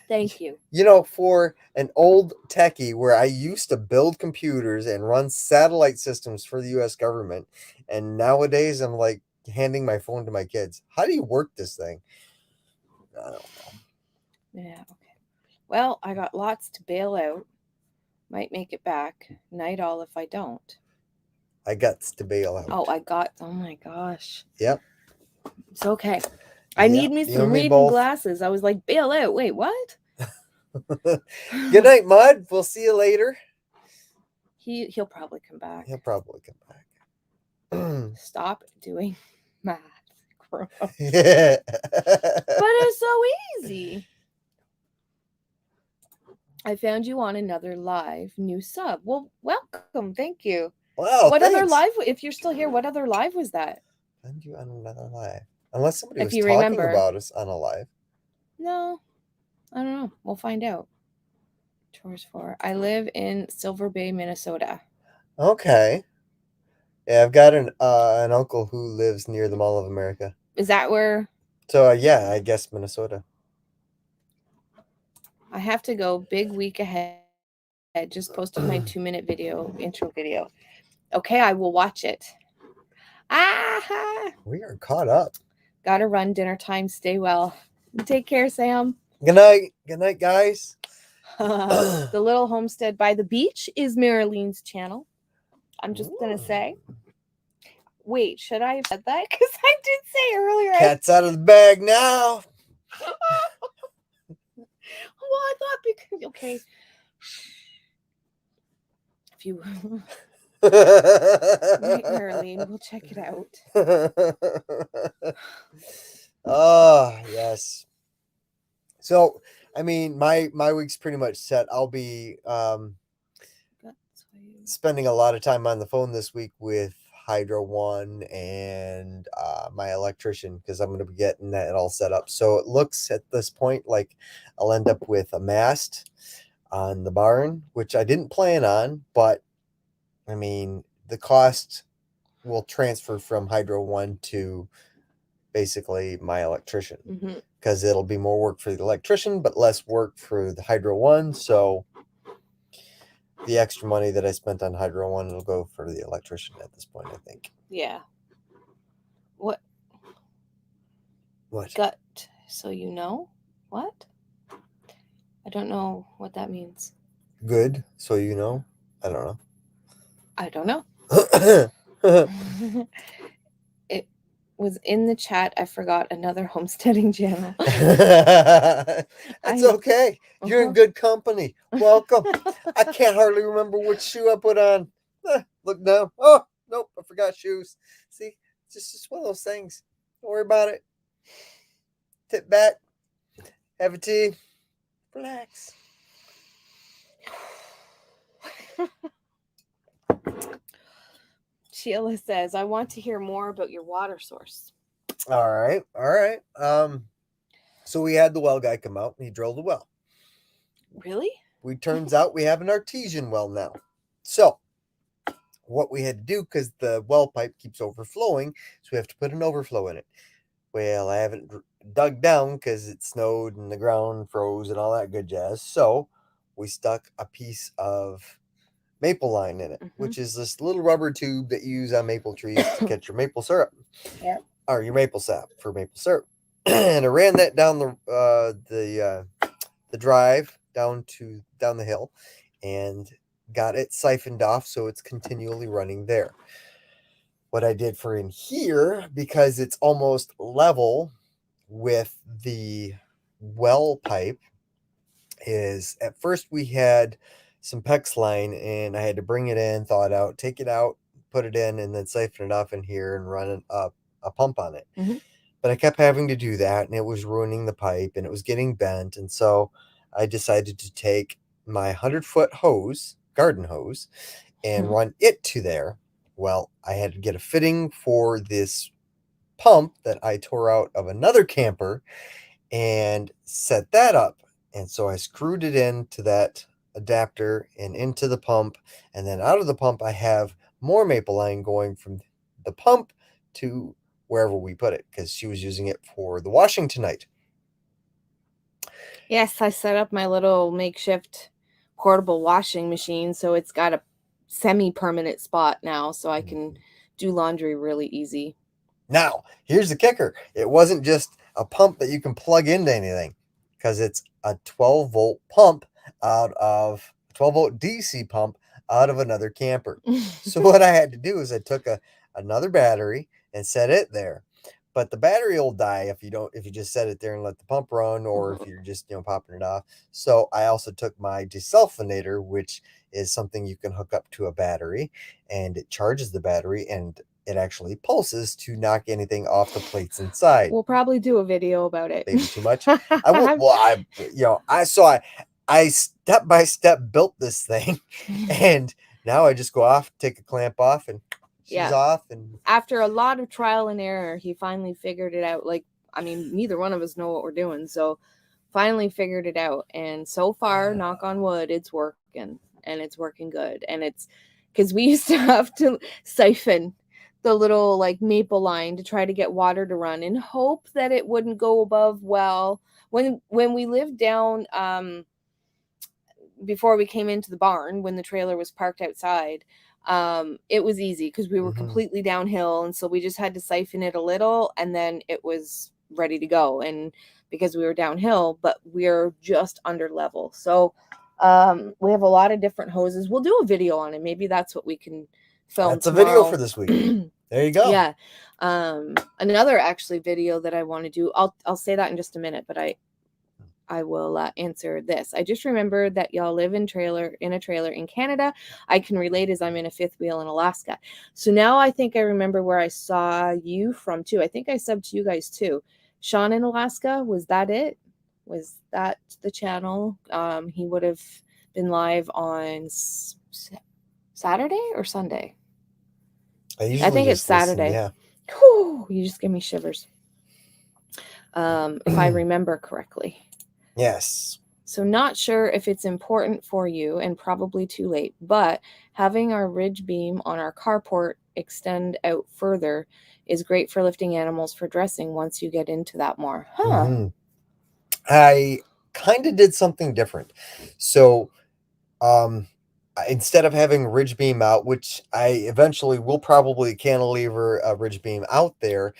Thank you. You know, for an old techie where I used to build computers and run satellite systems for the US government, and nowadays I'm like handing my phone to my kids. How do you work this thing? I don't know. Yeah, okay. Well, I got lots to bail out. Might make it back. Night all if I don't. I got to bail out. Oh my gosh. Yep. It's okay. I need me some reading glasses. I was like, bail out. Wait, what? Good night, Mud. We'll see you later. He'll probably come back. He'll probably come back. Stop doing math. Gross. Yeah. But it's so easy. I found you on another live. New sub. Well, welcome. Thank you. Wow. What other live? If you're still here, what other live was that? Found you on another live. Unless somebody was you talking remember. about us on a live. No, I don't know. We'll find out. Chores for. I live in Silver Bay, Minnesota. Okay. Yeah, I've got an uncle who lives near the Mall of America. Is that where? So yeah, I guess Minnesota. I have to go. Big week ahead. I just posted my 2-minute intro video. Okay, I will watch it. We are caught up. Gotta run, dinner time. Stay well. Take care, Sam. Good night. Good night, guys. The Little Homestead by the Beach is Marilene's channel. I'm just gonna say. Wait, should I have said that? Because I did say earlier. Cat's out of the bag now. Well, I thought because okay. If you right, Mariline, we'll check it out. Oh, yes. So, I mean, my week's pretty much set. I'll be spending a lot of time on the phone this week with Hydro One and my electrician because I'm going to be getting that all set up. So it looks at this point like I'll end up with a mast on the barn, which I didn't plan on, but I mean, the cost will transfer from Hydro One to basically my electrician because it'll be more work for the electrician, but less work for the Hydro One. So the extra money that I spent on Hydro One will go for the electrician at this point, I think. Yeah. What? Gut, so you know? What? I don't know what that means. Good, so you know? I don't know. I don't know. It was in the chat. I forgot another homesteading channel. That's okay. You're in good company. Welcome. I can't hardly remember which shoe I put on. Look down. Oh, nope, I forgot shoes. See, it's just one of those things. Don't worry about it. Tip back. Have a tea. Relax. Sheila says, I want to hear more about your water source. All right. So we had the well guy come out and he drilled a well. Really? Turns out we have an artesian well now. So what we had to do, because the well pipe keeps overflowing, so we have to put an overflow in it. Well, I haven't dug down because it snowed and the ground froze and all that good jazz. So we stuck a piece of maple line in it, which is this little rubber tube that you use on maple trees to catch your maple syrup. Yeah. Or your maple sap for maple syrup. And I ran that down the drive down the hill and got it siphoned off so it's continually running there. What I did for in here, because it's almost level with the well pipe, is at first we had some PEX line and I had to bring it in, thaw it out, take it out, put it in, and then siphon it off in here and run a pump on it. But I kept having to do that and it was ruining the pipe and it was getting bent. And so I decided to take my 100-foot hose, garden hose, and run it to there. Well, I had to get a fitting for this pump that I tore out of another camper and set that up. And so I screwed it into that adapter and into the pump. And then out of the pump, I have more maple line going from the pump to wherever we put it because she was using it for the washing tonight. Yes, I set up my little makeshift portable washing machine, so it's got a semi-permanent spot now, so I can do laundry really easy. Now, here's the kicker. It wasn't just a pump that you can plug into anything because it's a 12-volt pump out of 12-volt DC pump out of another camper. So what I had to do is I took another battery and set it there. But the battery will die if you just set it there and let the pump run, or if you're just popping it off. So I also took my Desulfonator, which is something you can hook up to a battery, and it charges the battery and it actually pulses to knock anything off the plates inside. We'll probably do a video about it. Maybe too much. I will. Well, I step by step built this thing, and now I just go off, take a clamp off, and she's off. And after a lot of trial and error, he finally figured it out. Like, I mean, neither one of us know what we're doing, so finally figured it out. And so far, knock on wood, it's working, and it's working good. And it's because we used to have to siphon the little like maple line to try to get water to run and hope that it wouldn't go above well. When we lived down before we came into the barn, when the trailer was parked outside, it was easy because we were completely downhill, and so we just had to siphon it a little and then it was ready to go. And because we were downhill, but we're just under level, so we have a lot of different hoses. We'll do a video on it. Maybe that's what we can film. That's tomorrow. A video for this week. There you go. Yeah. Another actually video that I want to do, I'll say that in just a minute, but I will answer this. I just remembered that y'all live in a trailer in Canada. I can relate as I'm in a fifth wheel in Alaska. So now I think I remember where I saw you from too. I think I subbed to you guys too. Sean in Alaska, was that it? Was that the channel? He would have been live on Saturday or Sunday. I think it's Saturday. Yeah. Whew, you just give me shivers. If I remember correctly. Yes. So not sure if it's important for you, and probably too late, but having our ridge beam on our carport extend out further is great for lifting animals for dressing once you get into that more. I kind of did something different. So instead of having ridge beam out, which I eventually will probably cantilever a ridge beam out there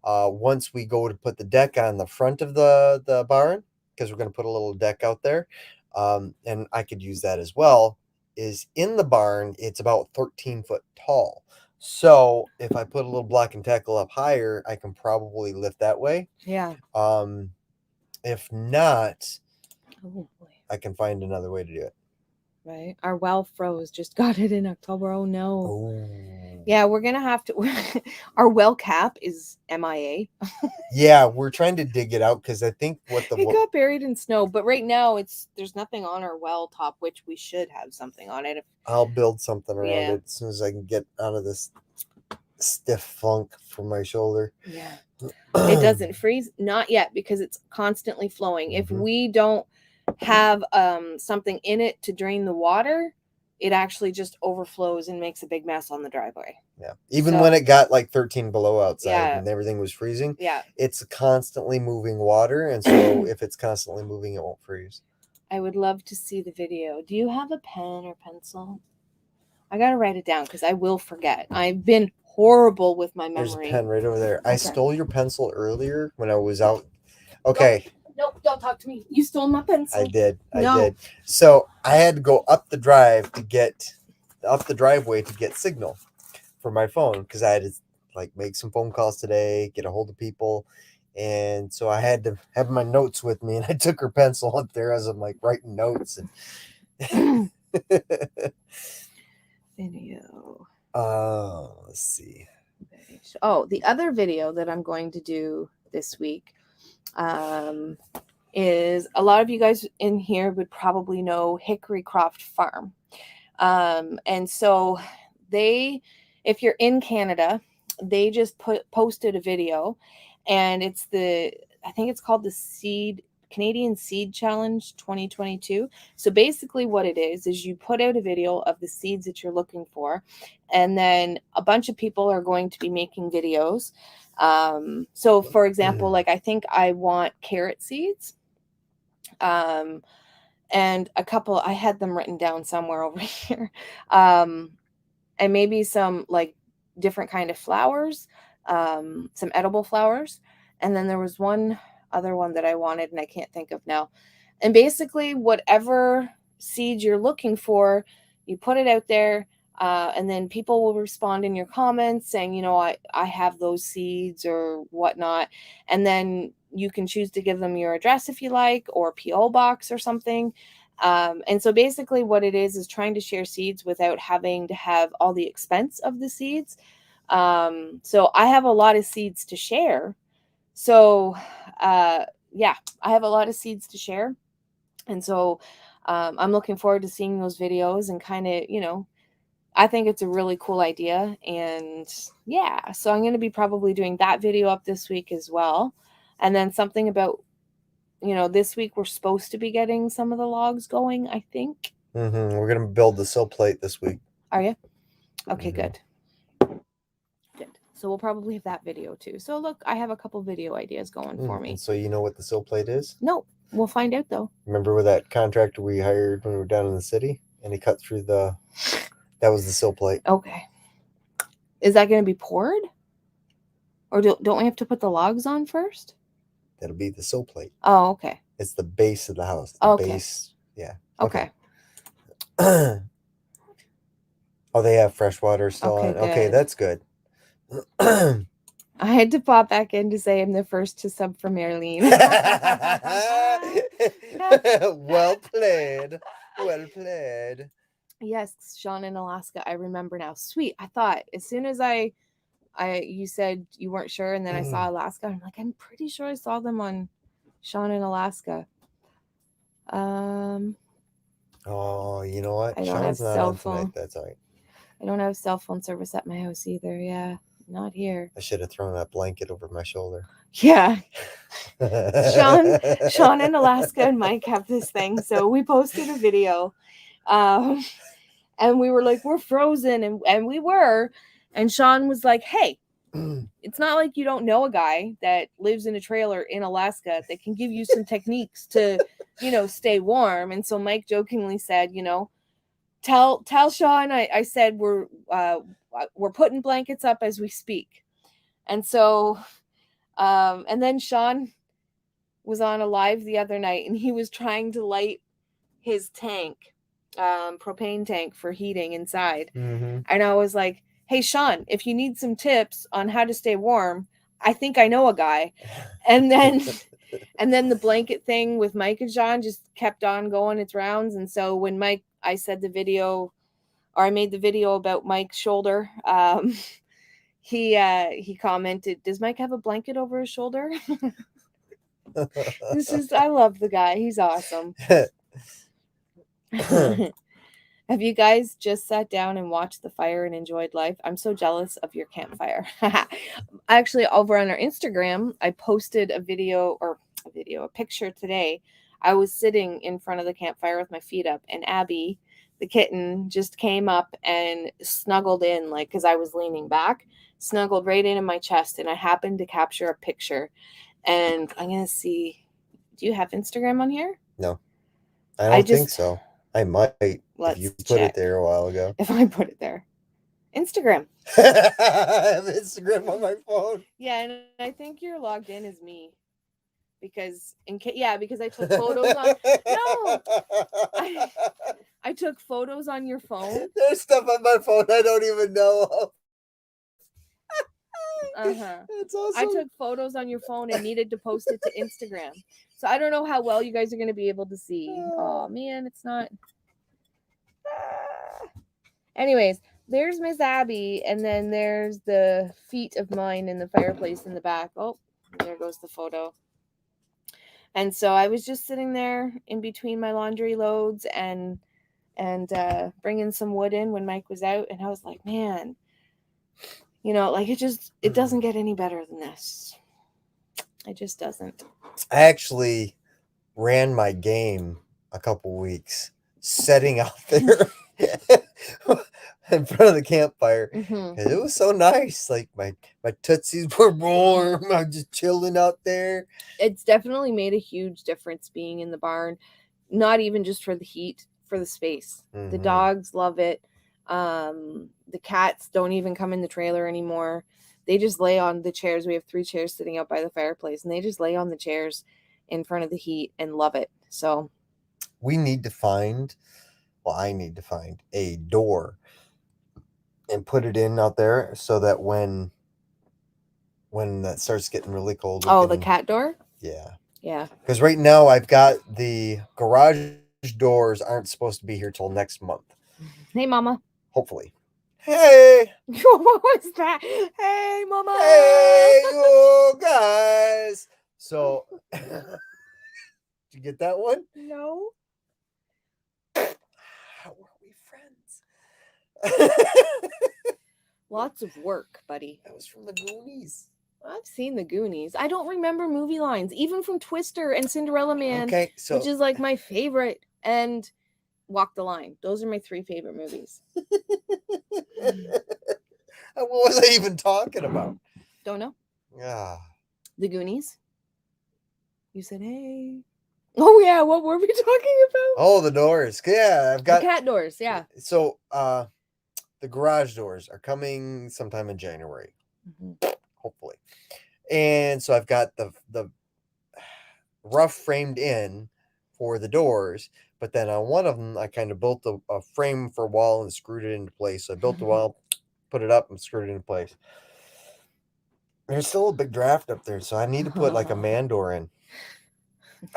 once we go to put the deck on the front of the barn, because we're going to put a little deck out there, and I could use that as well, is in the barn, it's about 13 foot tall. So if I put a little block and tackle up higher, I can probably lift that way. Yeah. If not, I can find another way to do it. Right. Our well froze. Just got it in October. Oh no. Yeah, we're gonna have to. Our well cap is MIA. Yeah, we're trying to dig it out because I think it got buried in snow. But right now, there's nothing on our well top, which we should have something on it. I'll build something around it as soon as I can get out of this stiff funk from my shoulder. Yeah, it doesn't freeze, not yet, because it's constantly flowing. If we don't have something in it to drain the water, it actually just overflows and makes a big mess on the driveway. Yeah. Even when it got like 13 below outside and everything was freezing, it's constantly moving water. And so if it's constantly moving, it won't freeze. I would love to see the video. Do you have a pen or pencil? I got to write it down because I will forget. I've been horrible with my memory. There's a pen right over there. Okay. I stole your pencil earlier when I was out. Okay. Nope, don't talk to me. You stole my pencil. I did. So I had to go up the driveway to get signal for my phone because I had to like make some phone calls today, get a hold of people. And so I had to have my notes with me, and I took her pencil up there as I'm like writing notes. And video. Let's see. Oh, the other video that I'm going to do this week is a lot of you guys in here would probably know Hickory Croft Farm. And so if you're in Canada, they just posted a video, and I think it's called the Canadian Seed Challenge 2022. So basically what it is you put out a video of the seeds that you're looking for, and then a bunch of people are going to be making videos. So for example, like I think I want carrot seeds. And a couple, I had them written down somewhere over here. And maybe some like different kind of flowers, some edible flowers. And then there was one other one that I wanted and I can't think of now. And basically whatever seed you're looking for, you put it out there, and then people will respond in your comments saying, you know, I have those seeds or whatnot. And then you can choose to give them your address if you like, or P.O. box or something. And so basically what it is trying to share seeds without having to have all the expense of the seeds. So I have a lot of seeds to share. So yeah, I have a lot of seeds to share. And so I'm looking forward to seeing those videos and kind of, you know, I think it's a really cool idea. And yeah, so I'm going to be probably doing that video up this week as well. And then something about, you know, this week we're supposed to be getting some of the logs going, I think. We're going to build the Sill Plate this week. Are you? Okay, good. Good. So we'll probably have that video too. So look, I have a couple video ideas going for me. And so you know what the Sill Plate is? No, we'll find out though. Remember with that contractor we hired when we were down in the city? And he cut through that was the Sill Plate. Okay. Is that going to be poured? Or don't we have to put the logs on first? That'll be the Sill Plate. Oh, okay. It's the base of the house. The base. Yeah. Okay. Oh, they have fresh water still on. Okay, that's good. I had to pop back in to say I'm the first to sub for Marlene. Well played. Well played. Yes, Sean in Alaska. I remember now. Sweet. I thought as soon as you said you weren't sure, and then I saw Alaska. I'm like, I'm pretty sure I saw them on Sean in Alaska. Oh, you know what? I don't Sean's have not cell on tonight. phone. That's all right. I don't have cell phone service at my house either. Yeah, not here. I should have thrown that blanket over my shoulder. Yeah. Sean in Alaska and Mike have this thing. So we posted a video. And we were like, we're frozen. And we were. And Sean was like, hey, it's not like you don't know a guy that lives in a trailer in Alaska that can give you some techniques to, you know, stay warm. And so Mike jokingly said, you know, tell Sean I said we're putting blankets up as we speak. And so and then Sean was on a live the other night and he was trying to light his tank, propane tank for heating inside. And I was like, hey Sean, if you need some tips on how to stay warm, I think I know a guy. And then the blanket thing with Mike and Sean just kept on going its rounds. And so when I said the video, or I made the video about Mike's shoulder, he commented, does Mike have a blanket over his shoulder? I love the guy. He's awesome. Have you guys just sat down and watched the fire and enjoyed life? I'm so jealous of your campfire. Actually, over on our Instagram, I posted a picture today. I was sitting in front of the campfire with my feet up, and Abby, the kitten, just came up and snuggled in, like, because I was leaning back, snuggled right into my chest, and I happened to capture a picture. And I'm going to see, do you have Instagram on here? No, I don't think so. I might. If you put it there a while ago. If I put it there. Instagram. I have Instagram on my phone. Yeah, and I think you're logged in as me. Because because I took photos on I took photos on your phone. There's stuff on my phone I don't even know of. That's awesome. I took photos on your phone and needed to post it to Instagram. So I don't know how well you guys are going to be able to see. Oh man, it's not. Anyways, there's Miss Abby, and then there's the feet of mine in the fireplace in the back. Oh, there goes the photo. And so I was just sitting there in between my laundry loads and bringing some wood in when Mike was out, and I was like, man, like it doesn't get any better than this. It just doesn't. I actually ran my game a couple weeks setting out there in front of the campfire because it was so nice. Like my tootsies were warm. I'm just chilling out there. It's definitely made a huge difference being in the barn, not even just for the heat, for the space. The dogs love it. The cats don't even come in the trailer anymore. They just lay on the chairs. We have 3 chairs sitting out by the fireplace, and they just lay on the chairs in front of the heat and love it. So I need to find a door and put it in out there so that when that starts getting really cold. The cat door? Yeah. Yeah. Because right now I've got the garage doors aren't supposed to be here till next month. Hey, Mama. Hopefully. Hey. What was that? Hey, Mama. Hey, you guys. So, did you get that one? No. How are we friends? Lots of work, buddy. That was from the Goonies. I've seen the Goonies. I don't remember movie lines, even from Twister and Cinderella Man, okay, so, which is like my favorite, and Walk the Line. Those are my 3 favorite movies. What was I even talking about? Don't know. Yeah. The Goonies. You said, hey. Oh, yeah. What were we talking about? Oh, the doors. Yeah, I've got the cat doors. Yeah. So, the garage doors are coming sometime in January, hopefully. And so I've got the rough framed in for the doors, but then on one of them, I kind of built a frame for a wall and screwed it into place. So I built the wall, put it up, and screwed it into place. There's still a big draft up there, so I need to put like a man door in.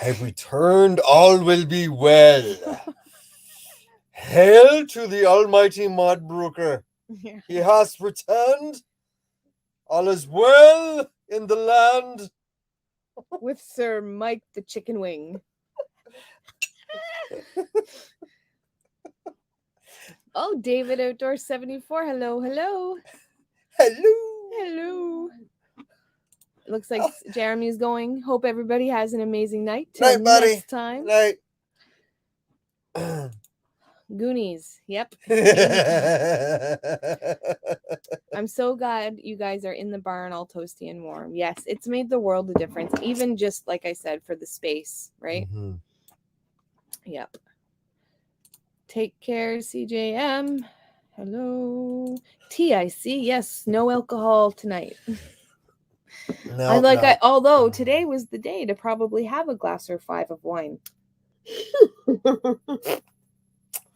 I've returned, all will be well. Hail to the almighty Mudbrooker. Yeah. He has returned. All is well in the land. With Sir Mike the Chicken Wing. Oh, David Outdoor 74. Hello, hello. Hello. Hello. It looks like Jeremy's going. Hope everybody has an amazing night. Till night, buddy. Next time. Night. Goonies. Yep. I'm so glad you guys are in the barn all toasty and warm. Yes, it's made the world a difference. Even just like I said, for the space, right? Yep. Take care, CJM. Hello. TIC. Yes, no alcohol tonight. No, although today was the day to probably have a glass or 5 of wine.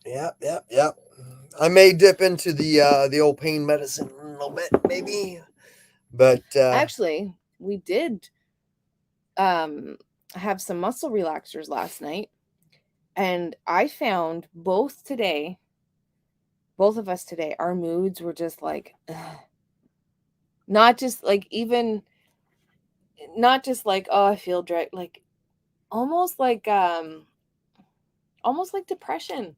Yep. I may dip into the old pain medicine a little bit, maybe. But actually, we did have some muscle relaxers last night, and I found both of us today, our moods were just like, not just like oh, I feel dread, like almost like depression.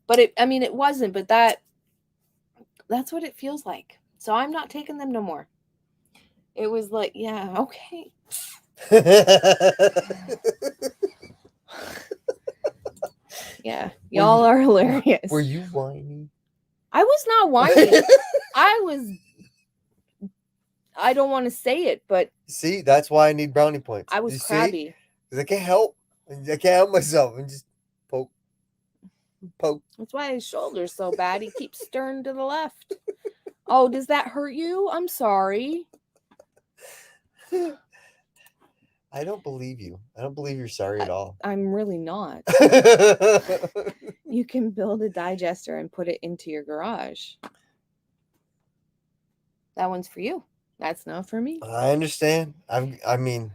But it wasn't, but that's what it feels like. So I'm not taking them no more. It was like, yeah, okay. Yeah, y'all are hilarious. Were you whiny? I was not whiny. I don't want to say it, but see, that's why I need brownie points. I was crabby. Because I can't help myself and just poke. That's why his shoulder's so bad. He keeps stirring to the left. Oh, does that hurt you? I'm sorry. I don't believe you. I don't believe you're sorry at all. I'm really not. You can build a digester and put it into your garage. That one's for you. That's not for me. I understand. I mean,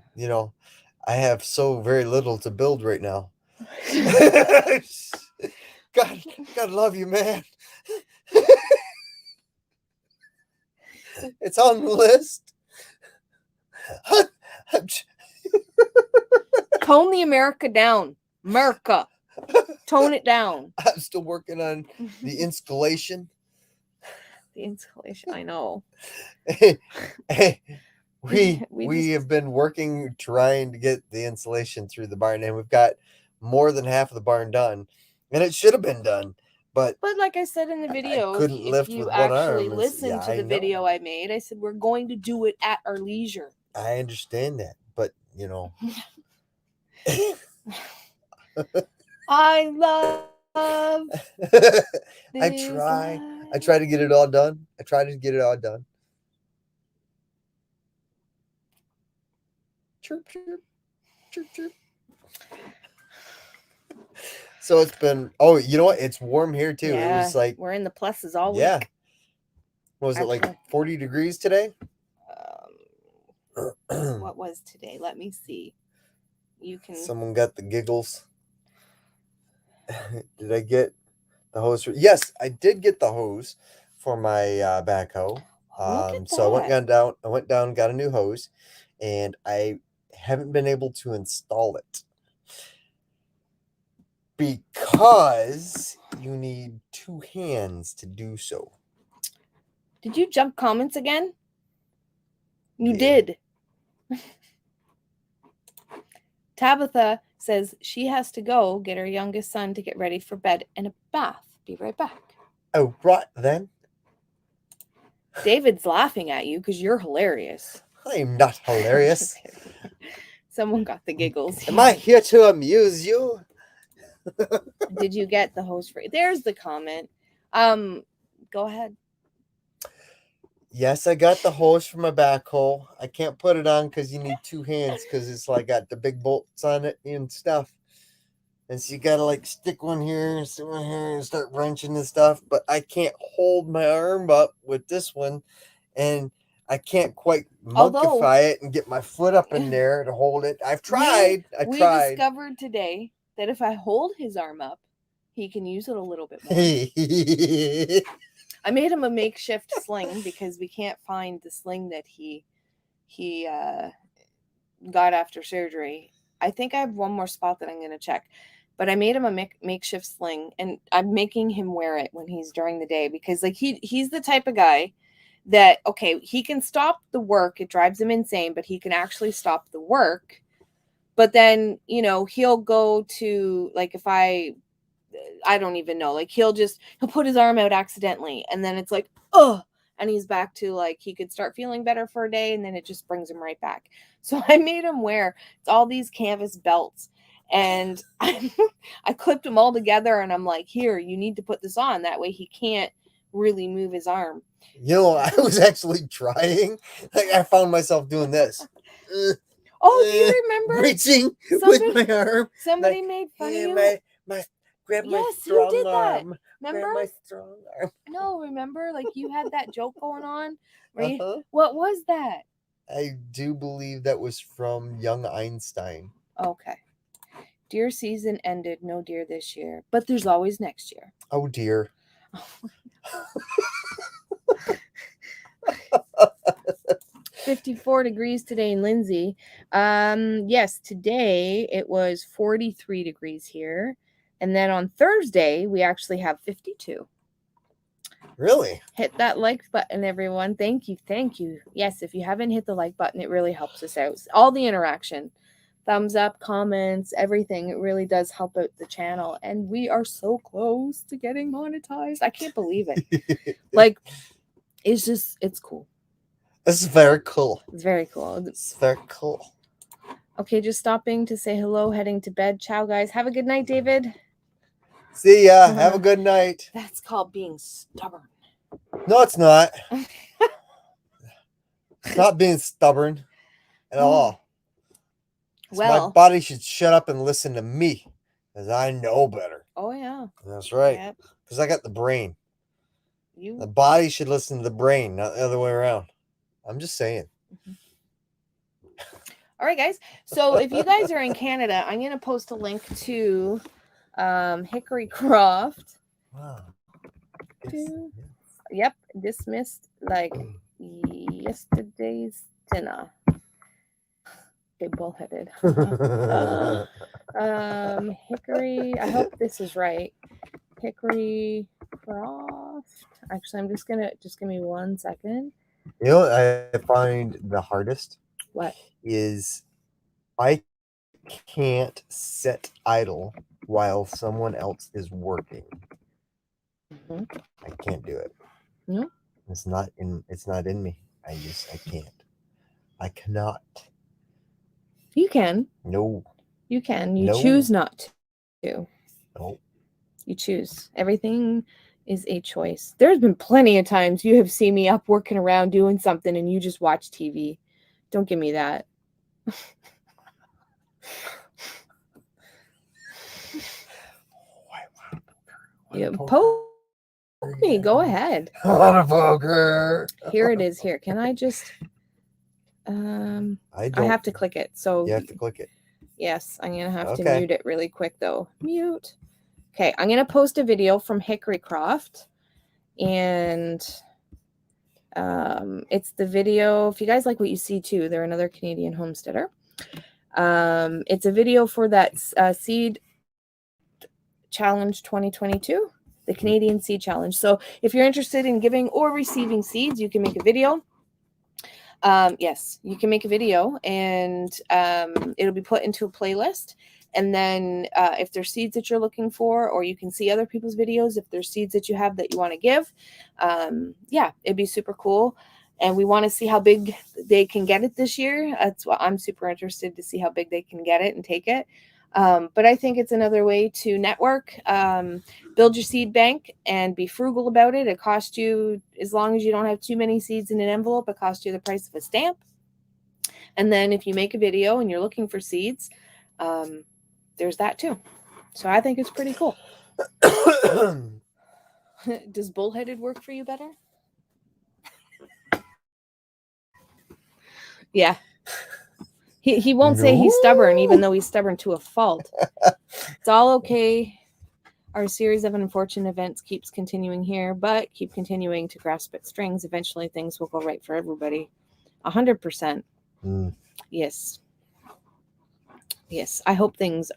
I have so very little to build right now. God love you, man. It's on the list. Tone the America down. America. Tone it down. I'm still working on the installation. The installation. I know. We have been working trying to get the insulation through the barn, and we've got more than half of the barn done, and it should have been done. But like I said in the video, couldn't if lift you with one actually arm. listen to the video I made, I said we're going to do it at our leisure. I understand that, but I love. I try to get it all done. Chirp, chirp, chirp, chirp. So it's been. Oh, you know what? It's warm here too. Yeah, it was like we're in the pluses all week. What was Actually, it, like 40 degrees today? What was today? Let me see. You can. Someone got the giggles. Did I get the hose? Yes, I did get the hose for my backhoe. So I went down, got a new hose, and I haven't been able to install it because you need 2 hands to do so. Did you jump comments again? You did. Tabitha says she has to go get her youngest son to get ready for bed and a bath. Be right back. Oh, right then. David's laughing at you because you're hilarious. I'm not hilarious. Someone got the giggles. Am I here to amuse you? Did you get the hose free? There's the comment. Go ahead. Yes, I got the hose for my backhoe. I can't put it on because you need 2 hands because it's like got the big bolts on it and stuff. And so you gotta like stick one here, stick one here, and start wrenching and stuff. But I can't hold my arm up with this one, and I can't quite monkify it and get my foot up in there to hold it. I've tried. We discovered today that if I hold his arm up, he can use it a little bit more. I made him a makeshift sling because we can't find the sling that he got after surgery. I think I have one more spot that I'm going to check. But I made him a makeshift sling, and I'm making him wear it when he's during the day because like he's the type of guy that, okay, he can stop the work. It drives him insane, but he can actually stop the work. But then, he'll go to, like, if I don't even know, like he'll put his arm out accidentally and then it's like, oh, and he's back to like, he could start feeling better for a day and then it just brings him right back. So I made him wear all these canvas belts and I clipped them all together and I'm like, here, you need to put this on. That way he can't really move his arm. I was actually trying. Like I found myself doing this. Oh, do you remember? Reaching with my arm. Somebody made fun of you. Grab my strong arm. Remember? Grab my strong arm. No, remember? Like you had that joke going on. What was that? I do believe that was from Young Einstein. Okay. Deer season ended. No deer this year. But there's always next year. Oh, dear. 54 degrees today in Lindsay. Yes, today it was 43 degrees here. And then on Thursday, we actually have 52. Really? Hit that like button, everyone. Thank you. Thank you. Yes, if you haven't hit the like button, it really helps us out. All the interaction, thumbs up, comments, everything. It really does help out the channel. And we are so close to getting monetized. I can't believe it. Like, it's cool. This is very cool. It's very cool. It's very cool. Okay, just stopping to say hello, heading to bed. Ciao, guys. Have a good night, David. See ya. Have a good night. That's called being stubborn. No, it's not. It's not being stubborn at all. My body should shut up and listen to me because I know better. Oh, yeah. That's right. Because I got the brain. The body should listen to the brain, not the other way around. I'm just saying. Mm-hmm. All right, guys. So if you guys are in Canada, I'm going to post a link to Hickory Croft. Wow. Yep. Dismissed like yesterday's dinner. Okay, bullheaded. Hickory. I hope this is right. Hickory croft. Actually, I'm just give me 1 second. You know what I find the hardest What? is I can't sit idle while someone else is working. Mhm. I can't do it. No? It's not in me. I can't. I cannot. You can. No. You can. You No. choose not to. No. You choose. Everything is a choice. There's been plenty of times you have seen me up working around doing something and you just watch TV. Don't give me that. Yeah, poke me. Go ahead. I want a poker. Here it is. Here. Can I just I have to click it. So you have to click it. Yes, I'm gonna have to Okay. mute it really quick though. Mute. Okay, I'm gonna post a video from Hickory Croft, and it's the video. If you guys like what you see too, they're another Canadian homesteader. It's a video for that seed challenge 2022, the Canadian Seed Challenge. So if you're interested in giving or receiving seeds, you can make a video. Yes, you can make a video, and it'll be put into a playlist. And then if there's seeds that you're looking for, or you can see other people's videos, if there's seeds that you have that you want to give, yeah, it'd be super cool. And we want to see how big they can get it this year. That's what I'm super interested to see how big they can get it and take it. But I think it's another way to network, build your seed bank, and be frugal about it. It costs you, as long as you don't have too many seeds in an envelope, it costs you the price of a stamp. And then if you make a video and you're looking for seeds, there's that too. So I think it's pretty cool. Does bullheaded work for you better? Yeah. He won't say he's stubborn, even though he's stubborn to a fault. It's all okay. Our series of unfortunate events keeps continuing here, but keep continuing to grasp at strings. Eventually things will go right for everybody. 100%. Yes. Yes. I hope things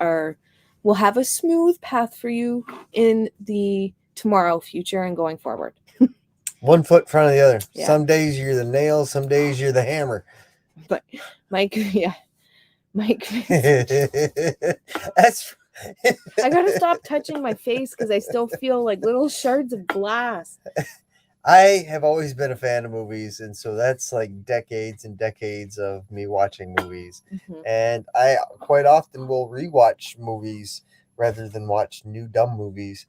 will have a smooth path for you in the tomorrow, future, and going forward. One foot in front of the other. Yeah. Some days you're the nail, some days you're the hammer. But Mike, yeah. Mike. That's I gotta stop touching my face because I still feel like little shards of glass. I have always been a fan of movies, and so that's like decades and decades of me watching movies. Mhm. And I quite often will rewatch movies rather than watch new dumb movies.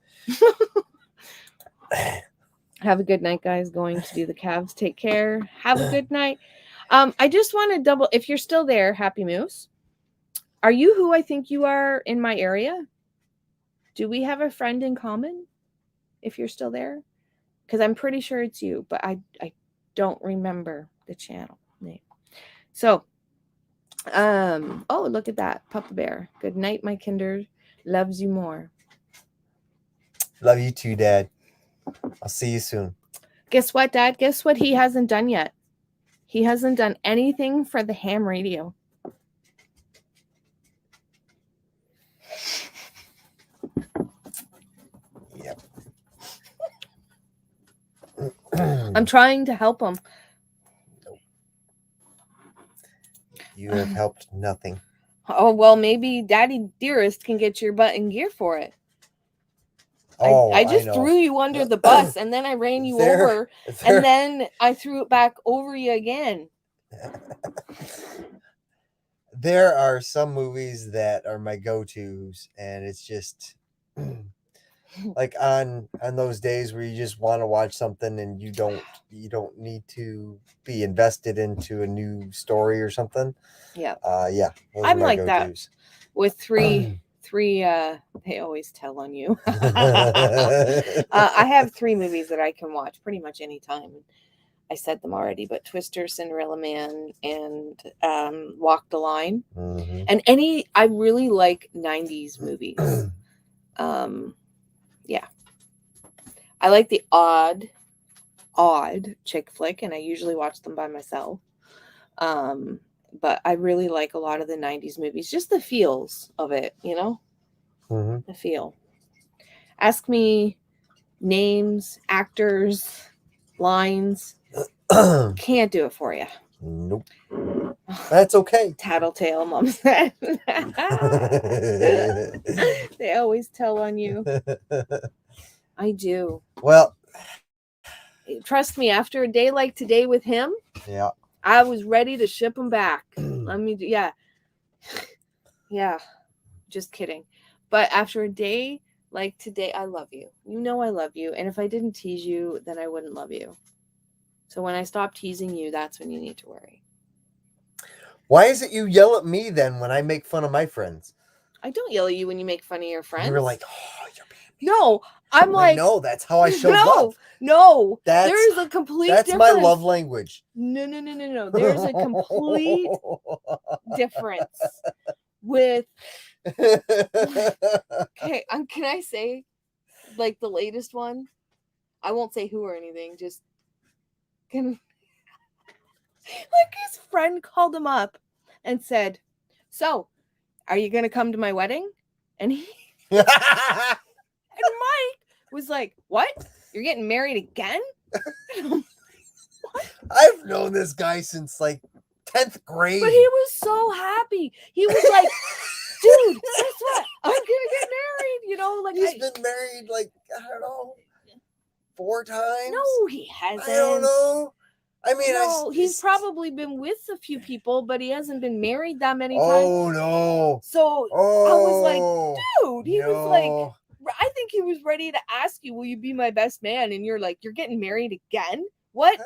Have a good night, guys. Going to do the calves. Take care. Have a good night. I just want to double, if you're still there, Happy Moose, are you who I think you are in my area? Do we have a friend in common? If you're still there? Because I'm pretty sure it's you, but I don't remember the channel name. So, oh, look at that. Papa Bear. Good night, my kinder. Loves you more. Love you too, Dad. I'll see you soon. Guess what, Dad? Guess what he hasn't done yet? He hasn't done anything for the ham radio. Yep. I'm trying to help him. Nope. You have helped nothing. Oh, well, maybe Daddy Dearest can get your butt in gear for it. Oh, I just threw you under the bus, and then I ran you over, and then I threw it back over you again. There are some movies that are my go-tos, and it's just like on those days where you just want to watch something and you don't need to be invested into a new story or something. Yeah. Yeah. I'm like go-tos. That with three they always tell on you. I have 3 movies that I can watch pretty much anytime. I said them already, but Twister, Cinderella Man, and Walk the Line. Mm-hmm. And I really like 90s movies. Yeah. I like the odd chick flick, and I usually watch them by myself. But I really like a lot of the 90s movies. Just the feels of it, you know? Mm-hmm. The feel. Ask me names, actors, lines. Can't do it for you. Nope. That's okay. Tattletale, Mom said. They always tell on you. I do. Well, Trust me, after a day like today with him, yeah. I was ready to ship him back. Let me do, yeah. Yeah. Just kidding. But after a day like today, I love you. You know I love you. And if I didn't tease you, then I wouldn't love you. So when I stop teasing you, that's when you need to worry. Why is it you yell at me then when I make fun of my friends? I don't yell at you when you make fun of your friends. You're like, oh, you're being no, I'm like, no, that's how I show no, love. No, That's, there's a complete that's difference. my love language. No. There's a complete difference with. Okay, can I say, like the latest one? I won't say who or anything. Just can. Like his friend called him up and said, "So, are you gonna come to my wedding?" And he and Mike was like, "What? You're getting married again?" And I'm like, what? I've known this guy since like 10th grade. But he was so happy. He was like, "Dude, guess what? I'm gonna get married." You know, like he's been married like I don't know 4 times. No, he hasn't. I don't know. I mean, no, he's probably been with a few people, but he hasn't been married that many times. Oh no! So I was like, dude, he was like, I think he was ready to ask you, "Will you be my best man?" And you're like, "You're getting married again? What?"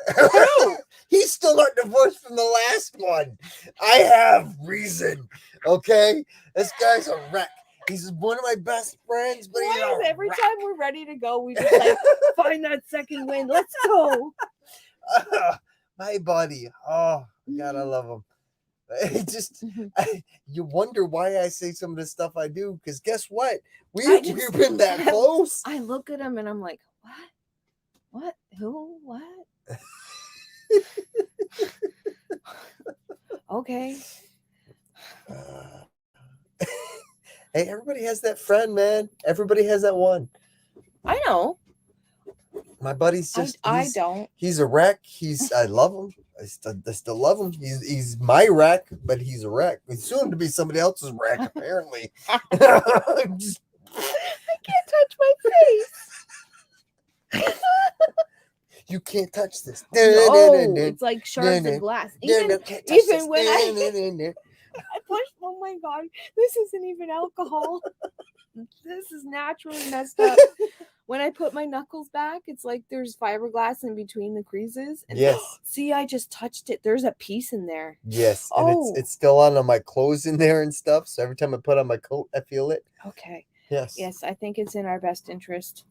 He's still not divorced from the last one. I have reason. Okay, this guy's a wreck. He's one of my best friends, but he's a every wreck. time we're ready to go, we just like find that second win. Let's go. My buddy. Oh God, I love him. It just you wonder why I say some of the stuff I do, because guess what? We've been that close. I look at him and I'm like, what? Who? What? Okay. Hey, everybody has that friend, man. Everybody has that one. I know. My buddy's just I don't. He's a wreck. I love him. I still love him. He's my wreck, but he's a wreck. He's soon to be somebody else's wreck, apparently. I can't touch my face. You can't touch this. No, it's like shards of glass. Even when I pushed, oh my God, this isn't even alcohol. This is naturally messed up. When I put my knuckles back, it's like there's fiberglass in between the creases. And yes. See, I just touched it. There's a piece in there. Yes, and it's still on my clothes in there and stuff. So every time I put on my coat, I feel it. Okay. Yes. Yes, I think it's in our best interest.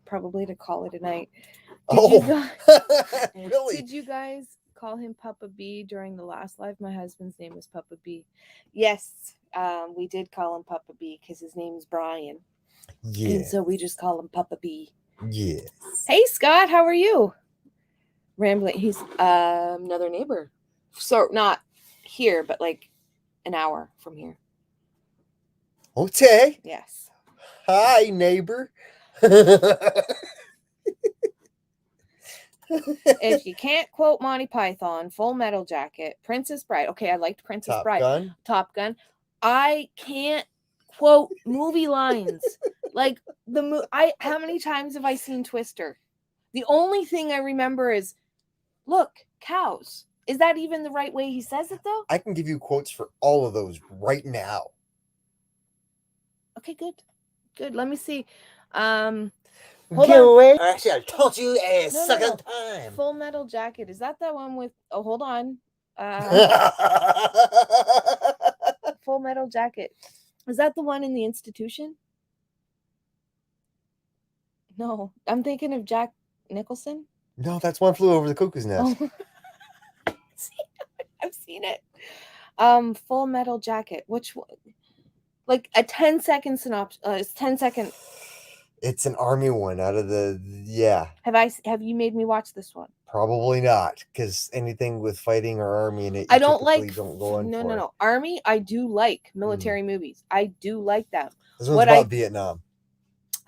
Probably to call it a night. Really? Did you guys call him Papa B during the last live? My husband's name was Papa B. Yes, we did call him Papa B because his name's Brian. Yeah. And so we just call him Papa B. Yes. Hey, Scott, how are you? Rambling. He's another neighbor. So not here, but like an hour from here. Okay. Yes. Hi, neighbor. If you can't quote Monty Python, Full Metal Jacket, Princess Bride. Okay, I liked Princess Bride. Top Gun. I can't quote movie lines. Like how many times have I seen Twister? The only thing I remember is, look, cows. Is that even the right way he says it though? I can give you quotes for all of those right now. Okay, good. Let me see. Hold on. Actually, I told you a second time. Full Metal Jacket. Is that one with? Oh, hold on. Full Metal Jacket. Is that the one in the institution? No, I'm thinking of Jack Nicholson. No, that's One Flew Over the Cuckoo's Nest. Oh. I've seen it. Full Metal Jacket. Which one? Like a 10-second synopsis. 10-second. It's an army one out of the Have you made me watch this one? Probably not, because anything with fighting or army in it, you I don't typically like don't go in for it. no. Army, I do like military movies. I do like them. This one's about Vietnam.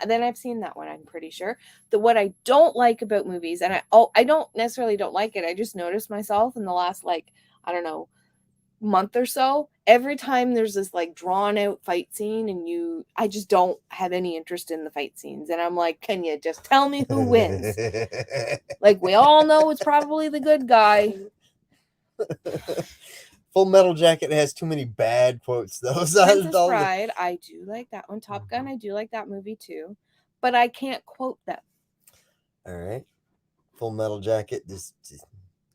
And then I've seen that one, I'm pretty sure. What I don't like about movies, and I don't necessarily don't like it, I just noticed myself in the last, like, I don't know, month or so, every time there's this like drawn out fight scene and I just don't have any interest in the fight scenes. And I'm like, can you just tell me who wins? Like, we all know it's probably the good guy. Full Metal Jacket has too many bad quotes, though. Princess Bride, I do like that one. Top Gun, I do like that movie too, but I can't quote them. All right. Full Metal Jacket, just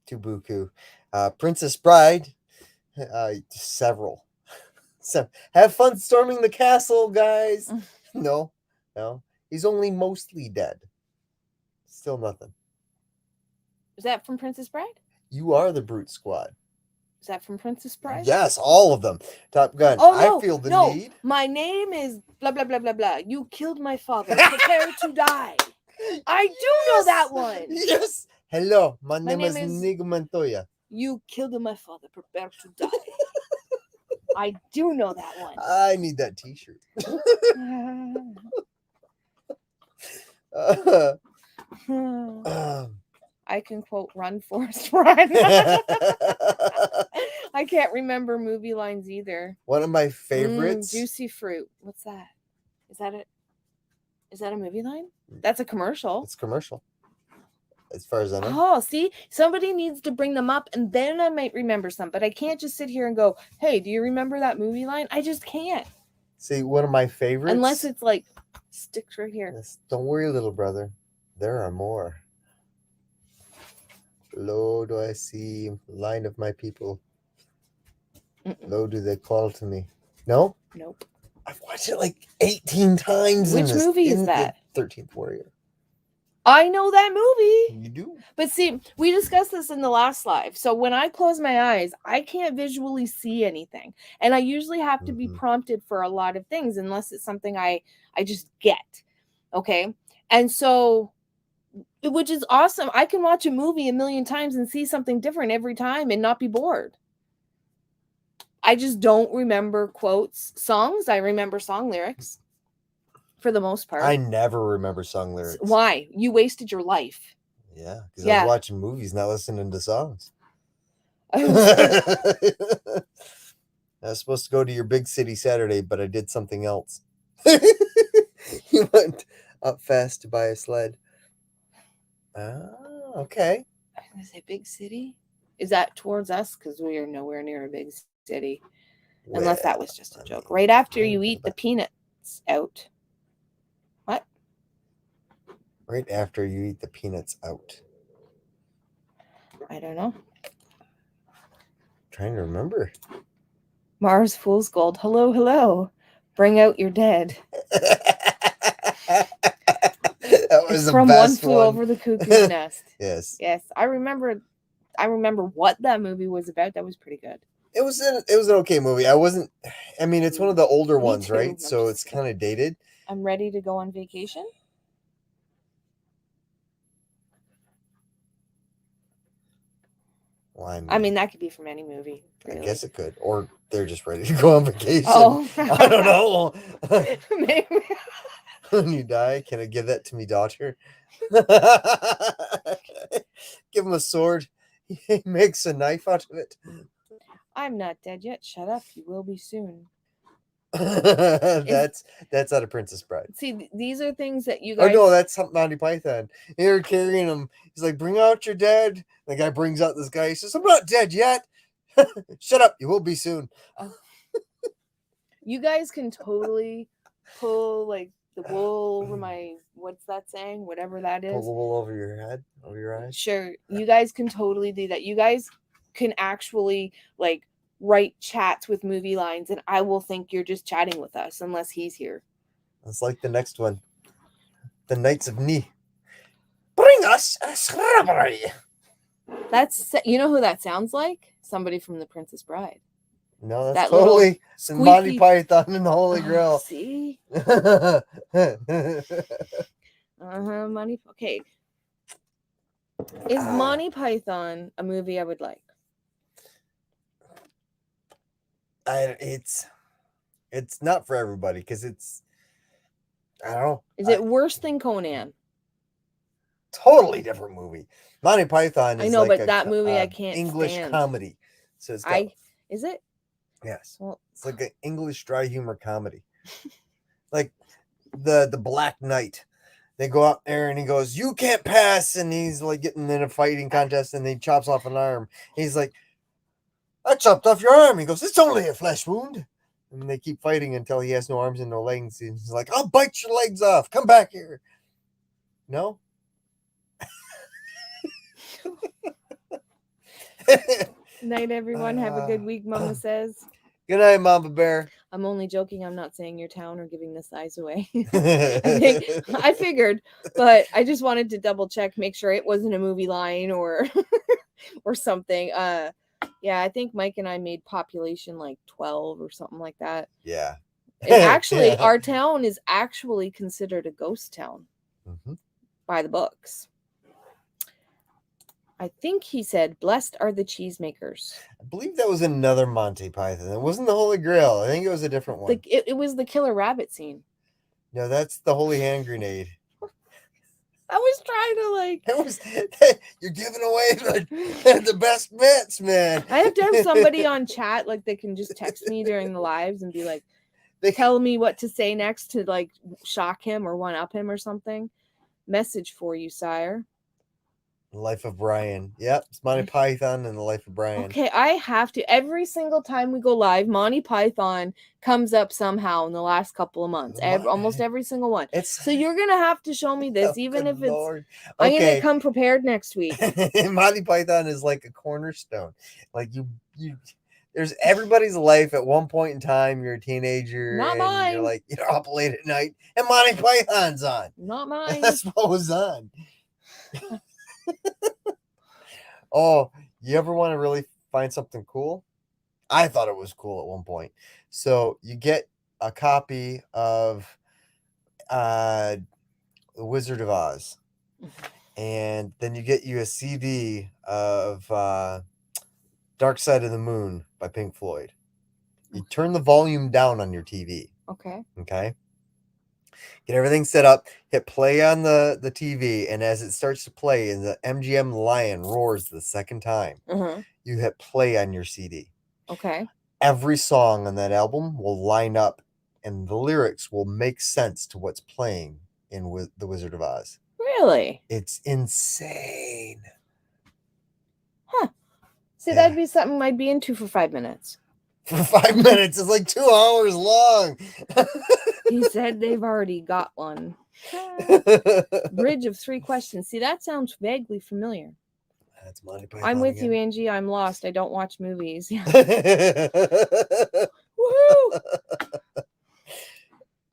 too buku. Princess Bride, several. So, have fun storming the castle, guys. No. He's only mostly dead. Still nothing. Is that from Princess Bride? You are the Brute Squad. Is that from Princess Bride? Yes, all of them. Top Gun. Oh, no, I feel the need. My name is blah, blah, blah, blah, blah. You killed my father. Prepare to die. I do know that one. Yes. Hello, my name is Nigo Montoya. You killed my father. Prepare to die. I do know that one. I need that t-shirt. I can quote Run, Forrest, Run. I can't remember movie lines either. One of my favorites. Juicy Fruit. What's that? Is that a movie line? That's a commercial. It's commercial. As far as I know. Oh, see? Somebody needs to bring them up and then I might remember some. But I can't just sit here and go, hey, do you remember that movie line? I just can't. See, one of my favorites. Unless it's like, sticks right here. Yes, don't worry, little brother. There are more. Lo do I see line of my people. Lo do they call to me. No? Nope. I've watched it like 18 times. Which movie is that? 13th Warrior. I know that movie. You do? But see, we discussed this in the last live. So when I close my eyes, I can't visually see anything. And I usually have to be prompted for a lot of things unless it's something I just get. Okay? And so, which is awesome. I can watch a movie a million times and see something different every time and not be bored. I just don't remember quotes. Songs, I remember song lyrics for the most part. I never remember song lyrics. Why? You wasted your life. Yeah, because I was watching movies, not listening to songs. I was supposed to go to your big city Saturday, but I did something else. You went up fast to buy a sled. Oh, okay. I was going to say big city. Is that towards us? Because we are nowhere near a big city. Well, unless that was just a joke. Right after you eat the peanuts out. What? Right after you eat the peanuts out. I don't know. Trying to remember. Mars Fool's Gold. Hello, hello. Bring out your dead. That was the from best One Flew Over the Cuckoo's Nest. Yes. Yes. I remember what that movie was about. That was pretty good. It was an okay movie. It's one of the older ones, right? So it's kind of dated. I'm ready to go on vacation. Well, that could be from any movie. Really. I guess it could. Or they're just ready to go on vacation. Oh. I don't know. Maybe. When you die, can I give that to me daughter? Give him a sword. He makes a knife out of it. I'm not dead yet. Shut up. You will be soon. That's out of Princess Bride. See, these are things that you guys... Oh, no, that's Monty Python. You're carrying him. He's like, bring out your dead. The guy brings out this guy. He says, I'm not dead yet. Shut up. You will be soon. You guys can totally pull, like, the wool over my... What's that saying? Whatever that is. Pull the wool over your head? Over your eyes? Sure. You guys can totally do that. You guys can actually, like, write chats with movie lines, and I will think you're just chatting with us unless he's here. It's like the next one. The Knights of Ni. Bring us a strawberry. You know who that sounds like? Somebody from The Princess Bride. No, that's That little totally Monty squeaky. Python and the Holy Oh, Grail. see? Monty. Okay. Is Monty Python a movie I would like? It's not for everybody because it's, I don't know. Is it worse than Conan? Totally different movie. Monty Python is I know, like but that movie I can't English stand. comedy. So it's got, Is it? yes. Well, It's like an English dry humor comedy. Like the Black Knight. They go out there and he goes, "You can't pass," and he's like getting in a fighting contest and he chops off an arm. He's like, "I chopped off your arm." He goes, "It's only a flesh wound." And they keep fighting until he has no arms and no legs. He's like, "I'll bite your legs off. Come back here." No? Night, everyone. Have a good week, Mama says. Good night, Mama Bear. I'm only joking. I'm not saying your town or giving the size away. I figured, but I just wanted to double check, make sure it wasn't a movie line or or something. Yeah, I think Mike and I made population like 12 or something like that. Yeah. And actually, our town is actually considered a ghost town by the books. I think he said, "Blessed are the cheesemakers." I believe that was another Monty Python. It wasn't the Holy Grail. I think it was a different one. It was the killer rabbit scene. No, that's the Holy Hand Grenade. I was trying to like. That was, you're giving away the best bits, man. I have to have somebody on chat, like they can just text me during the lives and be like, tell me what to say next to like shock him or one up him or something. Message for you, sire. Life of Brian. Yep, it's Monty Python and the Life of Brian. Okay, I have to. Every single time we go live, Monty Python comes up somehow in the last couple of months. Almost every single one. So you're going to have to show me this, even if it's... Okay. I'm going to come prepared next week. Monty Python is like a cornerstone. Like you there's everybody's life at one point in time. You're a teenager. Not and mine. You're like, you're up late at night and Monty Python's on. Not mine. That's what was on. Oh, you ever want to really find something cool? I thought it was cool at one point. So you get a copy of The Wizard of Oz, and then you get you a CD of Dark Side of the Moon by Pink Floyd. You turn the volume down on your TV. Okay. Get everything set up, hit play on the TV, and as it starts to play and the MGM lion roars the second time, you hit play on your CD. Okay. Every song on that album will line up and the lyrics will make sense to what's playing in The Wizard of Oz. Really? It's insane. Huh. See, that'd be something I'd be into for 5 minutes. For 5 minutes? It's like 2 hours long. He said they've already got one. Bridge of 3 questions. See, that sounds vaguely familiar. That's Monty Python. I'm with you, Angie. I'm lost. I don't watch movies. Woohoo!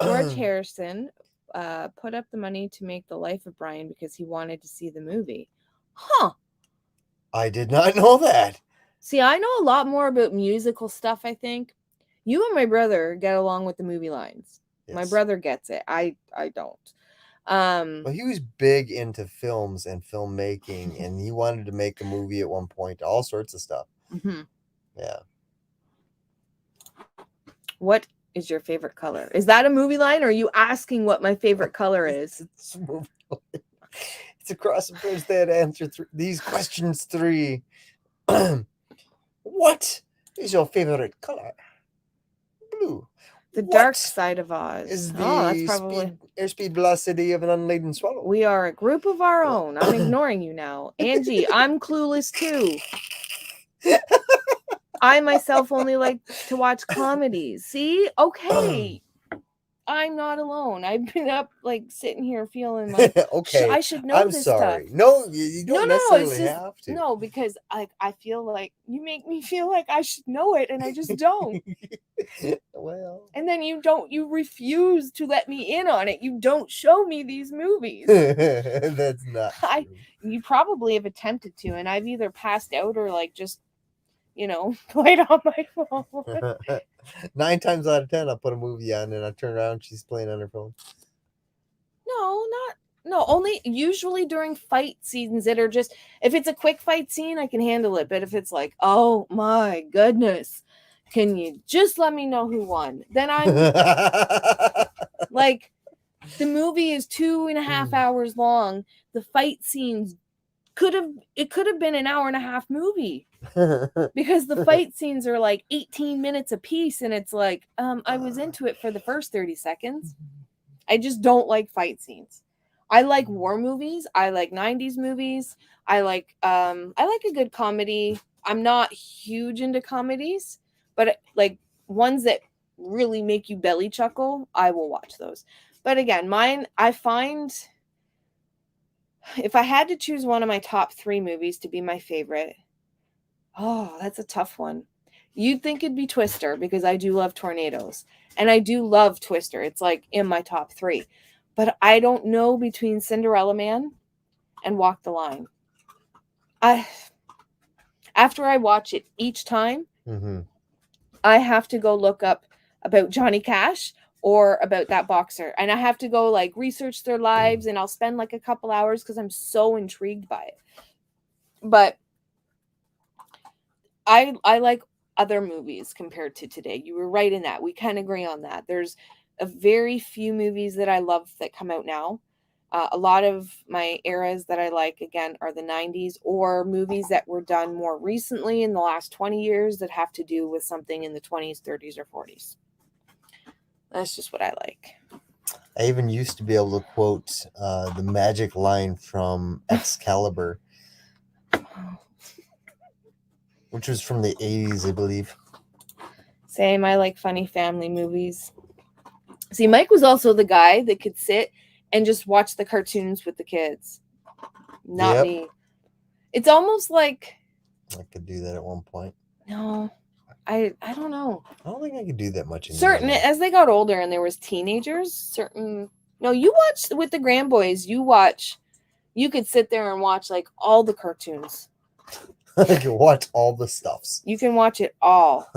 George Harrison put up the money to make The Life of Brian because he wanted to see the movie. Huh. I did not know that. See, I know a lot more about musical stuff, I think. You and my brother get along with the movie lines. Yes. My brother gets it. I don't. Well, he was big into films and filmmaking, and he wanted to make a movie at one point, all sorts of stuff. Yeah. What is your favorite color? Is that a movie line, or are you asking what my favorite color is? It's a movie line. It's a cross and bridge that answer these questions 3. What is your favorite color? Blue. The dark side of Oz. Is the that's probably airspeed velocity of an unladen swallow. We are a group of our own. I'm ignoring you now. Angie, I'm clueless too. I myself only like to watch comedies. See? Okay. I'm not alone. I've been up like sitting here feeling like okay. I should know this sorry. stuff. No, you don't necessarily have to. No, because I feel like you make me feel like I should know it and I just don't. Well. And then you refuse to let me in on it. You don't show me these movies. That's not true. You probably have attempted to, and I've either passed out or like just play it on my phone. 9 times out of 10, I'll put a movie on and I turn around, she's playing on her phone. No, only usually during fight scenes that are just, if it's a quick fight scene, I can handle it. But if it's like, oh my goodness, can you just let me know who won? Then I'm like, the movie is 2.5 hours long. The fight scenes could have been an hour and a half movie because the fight scenes are like 18 minutes a piece, and it's like, I was into it for the first 30 seconds. I just don't like fight scenes. I like war movies. I like 90s movies. I like a good comedy. I'm not huge into comedies, but like ones that really make you belly chuckle, I will watch those. But again, mine, I find if I had to choose one of my top 3 movies to be my favorite, oh, that's a tough one. You'd think it'd be Twister because I do love tornadoes. And I do love Twister. It's like in my top 3. But I don't know between Cinderella Man and Walk the Line. After I watch it each time, I have to go look up about Johnny Cash or about that boxer. And I have to go like research their lives, and I'll spend like a couple hours because I'm so intrigued by it. But I like other movies compared to today. You were right in that. We kind of agree on that. There's a very few movies that I love that come out now. A lot of my eras that I like, again, are the 90s or movies that were done more recently in the last 20 years that have to do with something in the 20s, 30s, or 40s. That's just what I like. I even used to be able to quote the magic line from Excalibur, which was from the 80s, I believe. Same. I like funny family movies. See, Mike was also the guy that could sit and just watch the cartoons with the kids. Not me. It's almost like I could do that at one point. No, I don't know. I don't think I could do that much anymore. As they got older and there was teenagers, no, you watch with the grandboys, you could sit there and watch like all the cartoons. I can watch all the stuffs. You can watch it all.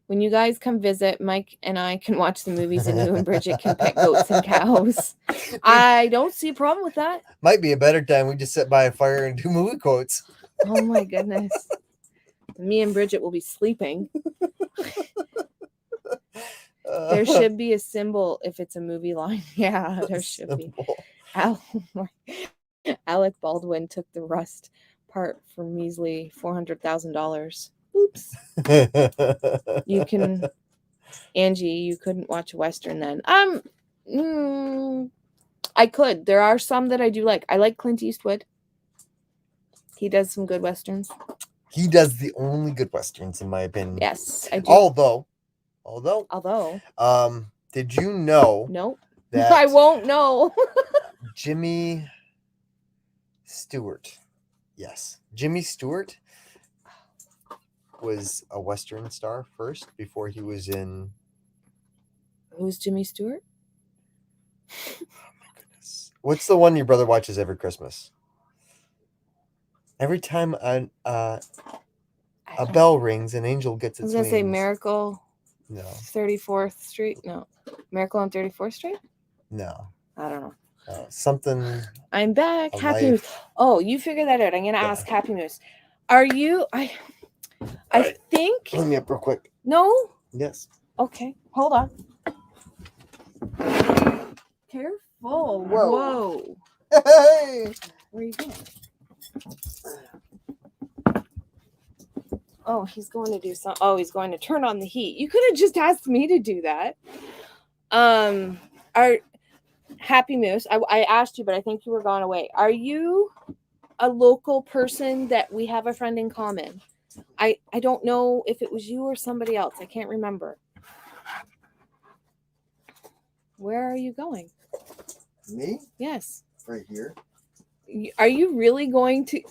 When you guys come visit, Mike and I can watch the movies, and you and Bridget can pet goats and cows. I don't see a problem with that. Might be a better time we just sit by a fire and do movie quotes. Oh my goodness. Me and Bridget will be sleeping. There should be a symbol if it's a movie line. Yeah, there should be. Alec Baldwin took the Rust part for measly $400,000. Oops. Angie, you couldn't watch a Western then. I could. There are some that I do like. I like Clint Eastwood. He does some good Westerns. He does the only good Westerns, in my opinion. Yes, I do. Although, did you know? Nope. That I won't know. Jimmy Stewart. Yes. Jimmy Stewart was a Western star first before he was in... Who's Jimmy Stewart? Oh my goodness. What's the one your brother watches every Christmas? Every time a bell rings, an angel gets its wings. I was going to say Miracle. No. 34th Street? No. Miracle on 34th Street? No. I don't know. Something. I'm back. Happy Moose. Oh, you figure that out. I'm going to ask Happy Moose. Are you... I think... Let me up real quick. No? Yes. Okay. Hold on. Careful. Whoa. Hey! Where are you going? Oh, he's going to do something. Oh, he's going to turn on the heat. You could have just asked me to do that. Our Happy Moose, I asked you, but I think you were gone away. Are you a local person that we have a friend in common? I don't know if it was you or somebody else. I can't remember. Where are you going? Me? Yes. Right here. Are you really going to...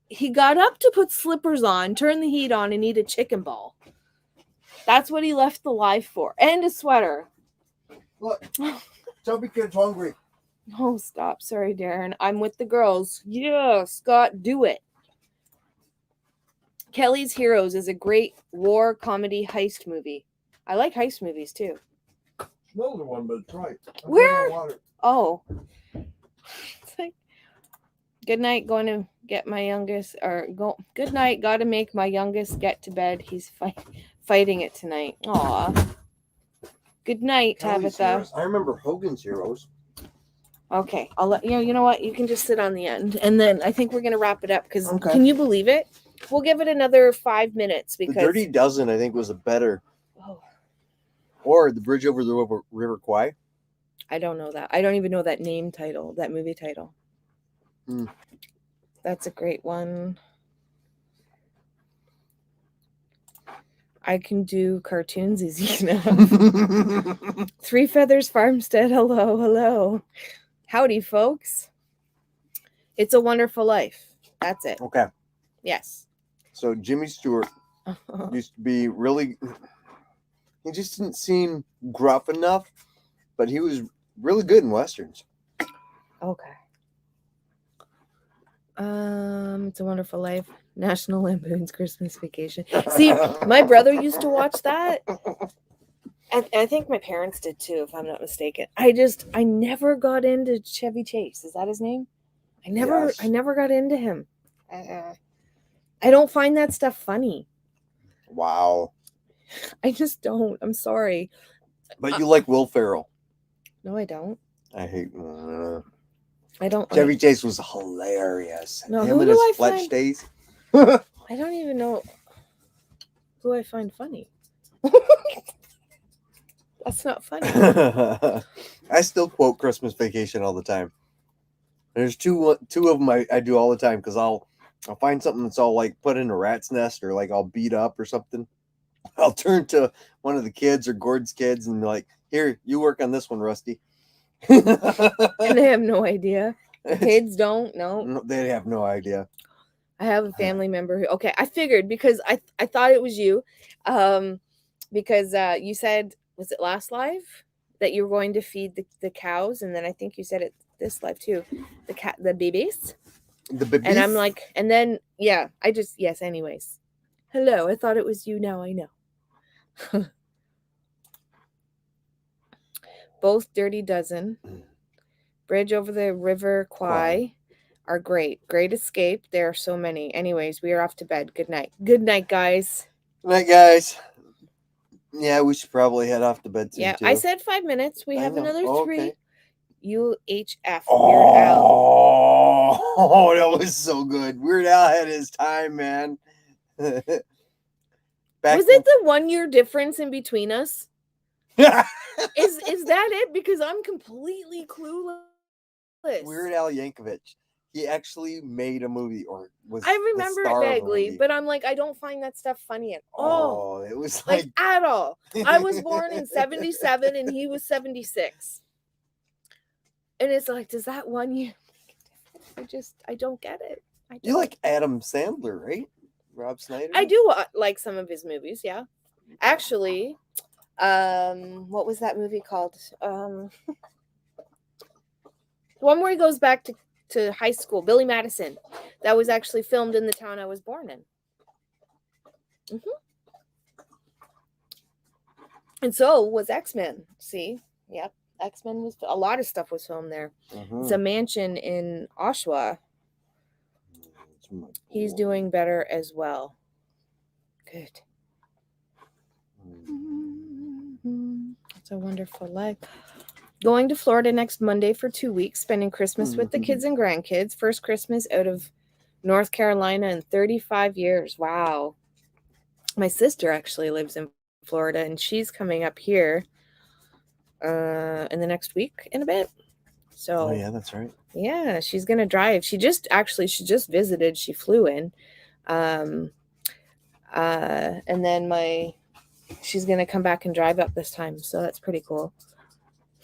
He got up to put slippers on, turn the heat on, and eat a chicken ball. That's what he left the life for. And a sweater. Look. Chubby kid's hungry. Oh, stop. Sorry, Darren. I'm with the girls. Yeah, Scott, do it. Kelly's Heroes is a great war comedy heist movie. I like heist movies too. Another one, but it's right. Where? Oh. It's like, good night, going to get my youngest, or go. Good night, got to make my youngest get to bed. He's fighting it tonight. Aw. Good night, Kelly's Tabitha. Heroes. I remember Hogan's Heroes. Okay, I'll let you know what? You can just sit on the end. And then I think we're going to wrap it up because Okay. can you believe it? We'll give it another 5 minutes because. The Dirty Dozen, I think, was a better. Oh, Or The Bridge Over the River Kwai. I don't know that. I don't even know that name title, that movie title. That's a great one. I can do cartoons easy enough. Three Feathers Farmstead. Hello, hello. Howdy, folks. It's a Wonderful Life. That's it. Okay. Yes. So Jimmy Stewart used to be really. He just didn't seem gruff enough, but he was really good in westerns. Okay. It's a Wonderful Life. National Lampoon's Christmas Vacation. See, my brother used to watch that. And I think my parents did too, if I'm not mistaken. I never got into Chevy Chase. Is that his name? I never got into him. I don't find that stuff funny. Wow. I just don't. I'm sorry. But you like Will Ferrell. No, I don't. I hate. I don't. Chevy Chase was hilarious. No, him who and do his I Fletch find? days. I don't even know who I find funny. That's not funny. I still quote Christmas Vacation all the time. There's two of them I do all the time because I'll find something that's all like put in a rat's nest or like all beat up or something. I'll turn to one of the kids or Gord's kids and be like, "Here, you work on this one, Rusty." And they have no idea. The kids don't know. No, they have no idea. I have a family member who. Okay, I figured because I thought it was you, because you said, was it last live that you were going to feed the cows, and then I think you said it this live too, the babies. The babies. And I'm like, and then yeah, yes. Anyways, hello. I thought it was you. Now I know. Both Dirty Dozen, Bridge Over the River Kwai are great. Great Escape. There are so many. Anyways, we are off to bed. Good night. Good night, guys. Good night, guys. Yeah, we should probably head off to bed soon, Yeah, too. I said 5 minutes. We have another 3. Okay. UHF. Weird Al. Oh, that was so good. Weird Al had his time, man. Was it the 1 year difference in between us? Is that it? Because I'm completely clueless. Weird Al Yankovic. He actually made a movie, or was I remember the it star vaguely, of a but I'm like, I don't find that stuff funny at all. Oh, it was like at all. I was born in 77 and he was 76. And it's like, does that 1 year make a difference? I don't get it. You like Adam Sandler, right? Rob Schneider? I do like some of his movies, yeah. Actually, what was that movie called? The one where he goes back to high school, Billy Madison. That was actually filmed in the town I was born in. And so was X-Men. See? Yep. X-Men was a lot of stuff was filmed there. It's a mansion in Oshawa. He's doing better as well. Good. It's a wonderful life. Going to Florida next Monday for 2 weeks, spending Christmas with the kids and grandkids. First Christmas out of North Carolina in 35 years. Wow. My sister actually lives in Florida, and she's coming up here in the next week in a bit. So, oh yeah, that's right. Yeah, she's gonna drive. She just visited. She flew in, and then she's gonna come back and drive up this time. So that's pretty cool.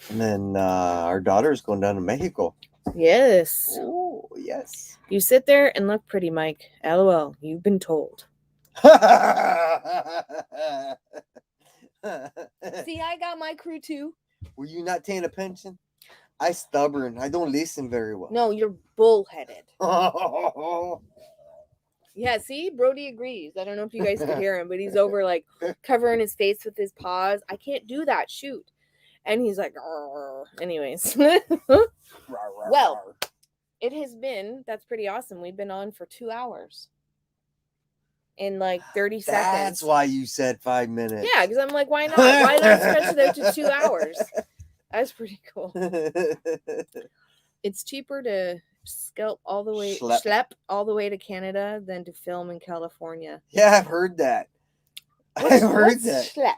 And then our daughter's going down to Mexico. Yes. Oh yes. You sit there and look pretty, Mike. LOL. You've been told. See, I got my crew too. Were you not taking a pension? I stubborn. I don't listen very well. No, you're bullheaded. Yeah, see, Brody agrees. I don't know if you guys could hear him, but he's over like covering his face with his paws. I can't do that. Shoot. And he's like, "Arr." Anyways. Well, it has been, that's pretty awesome. We've been on for 2 hours in like 30 seconds. That's why you said 5 minutes. Yeah, because I'm like, why not? Why not stretch it out to 2 hours? That's pretty cool. It's cheaper to schlep all the way to Canada than to film in California. Yeah, I've heard that. I've heard that. Schlep?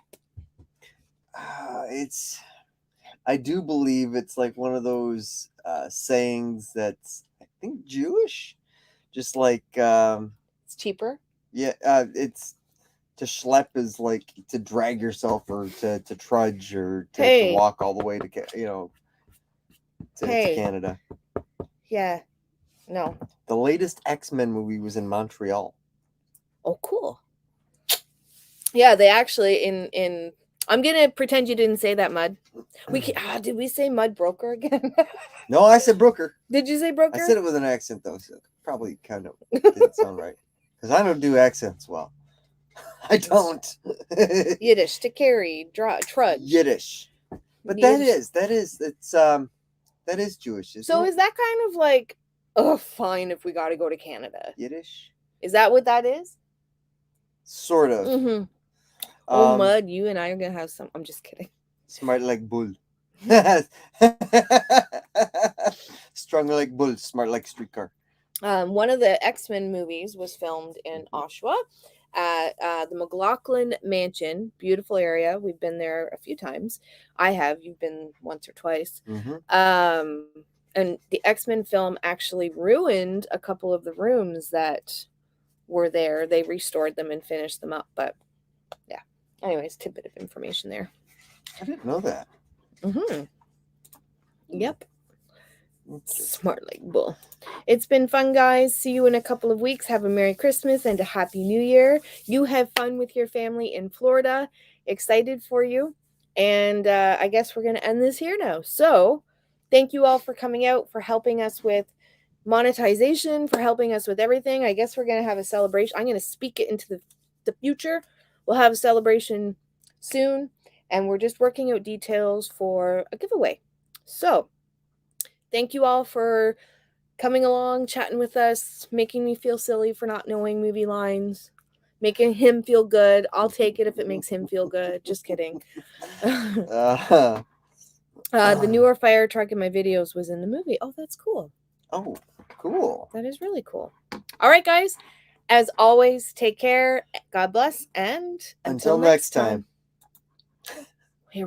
I do believe it's like one of those sayings that's, I think, Jewish. Just like it's cheaper. Yeah, it's to schlep is like to drag yourself or to trudge or to walk all the way to Canada. Yeah. No. The latest X-Men movie was in Montreal. Oh, cool. Yeah, they actually in I'm gonna pretend you didn't say that, Mud. Did we say Mud Broker again? No, I said Brooker. Did you say Broker? I said it with an accent though, so probably kind of didn't sound right. Because I don't do accents well. I don't. Yiddish to carry, trudge. Yiddish. But Yiddish. that is Jewish. So is that kind of like, oh, fine if we got to go to Canada? Yiddish? Is that what that is? Sort of. Mm-hmm. Oh, Mud, you and I are gonna have some. I'm just kidding. Smart like bull. Strong like bull, smart like streetcar. One of the X-Men movies was filmed in Oshawa at the McLaughlin Mansion. Beautiful area. We've been there a few times. I have. You've been once or twice. Mm-hmm. And the X-Men film actually ruined a couple of the rooms that were there. They restored them and finished them up. But yeah. Anyways, tidbit of information there. I didn't know that. Mm-hmm. Yep. Smart like bull. It's been fun, guys. See you in a couple of weeks. Have a Merry Christmas and a Happy New Year. You have fun with your family in Florida. Excited for you. And I guess we're going to end this here now. So thank you all for coming out, for helping us with monetization, for helping us with everything. I guess we're going to have a celebration. I'm going to speak it into the future. We'll have a celebration soon. And we're just working out details for a giveaway. So thank you all for coming along, chatting with us, making me feel silly for not knowing movie lines, making him feel good. I'll take it if it makes him feel good. Just kidding. The newer fire truck in my videos was in the movie. Oh, that's cool. Oh, cool. That is really cool. All right, guys. As always, take care. God bless. And until next time. Hey,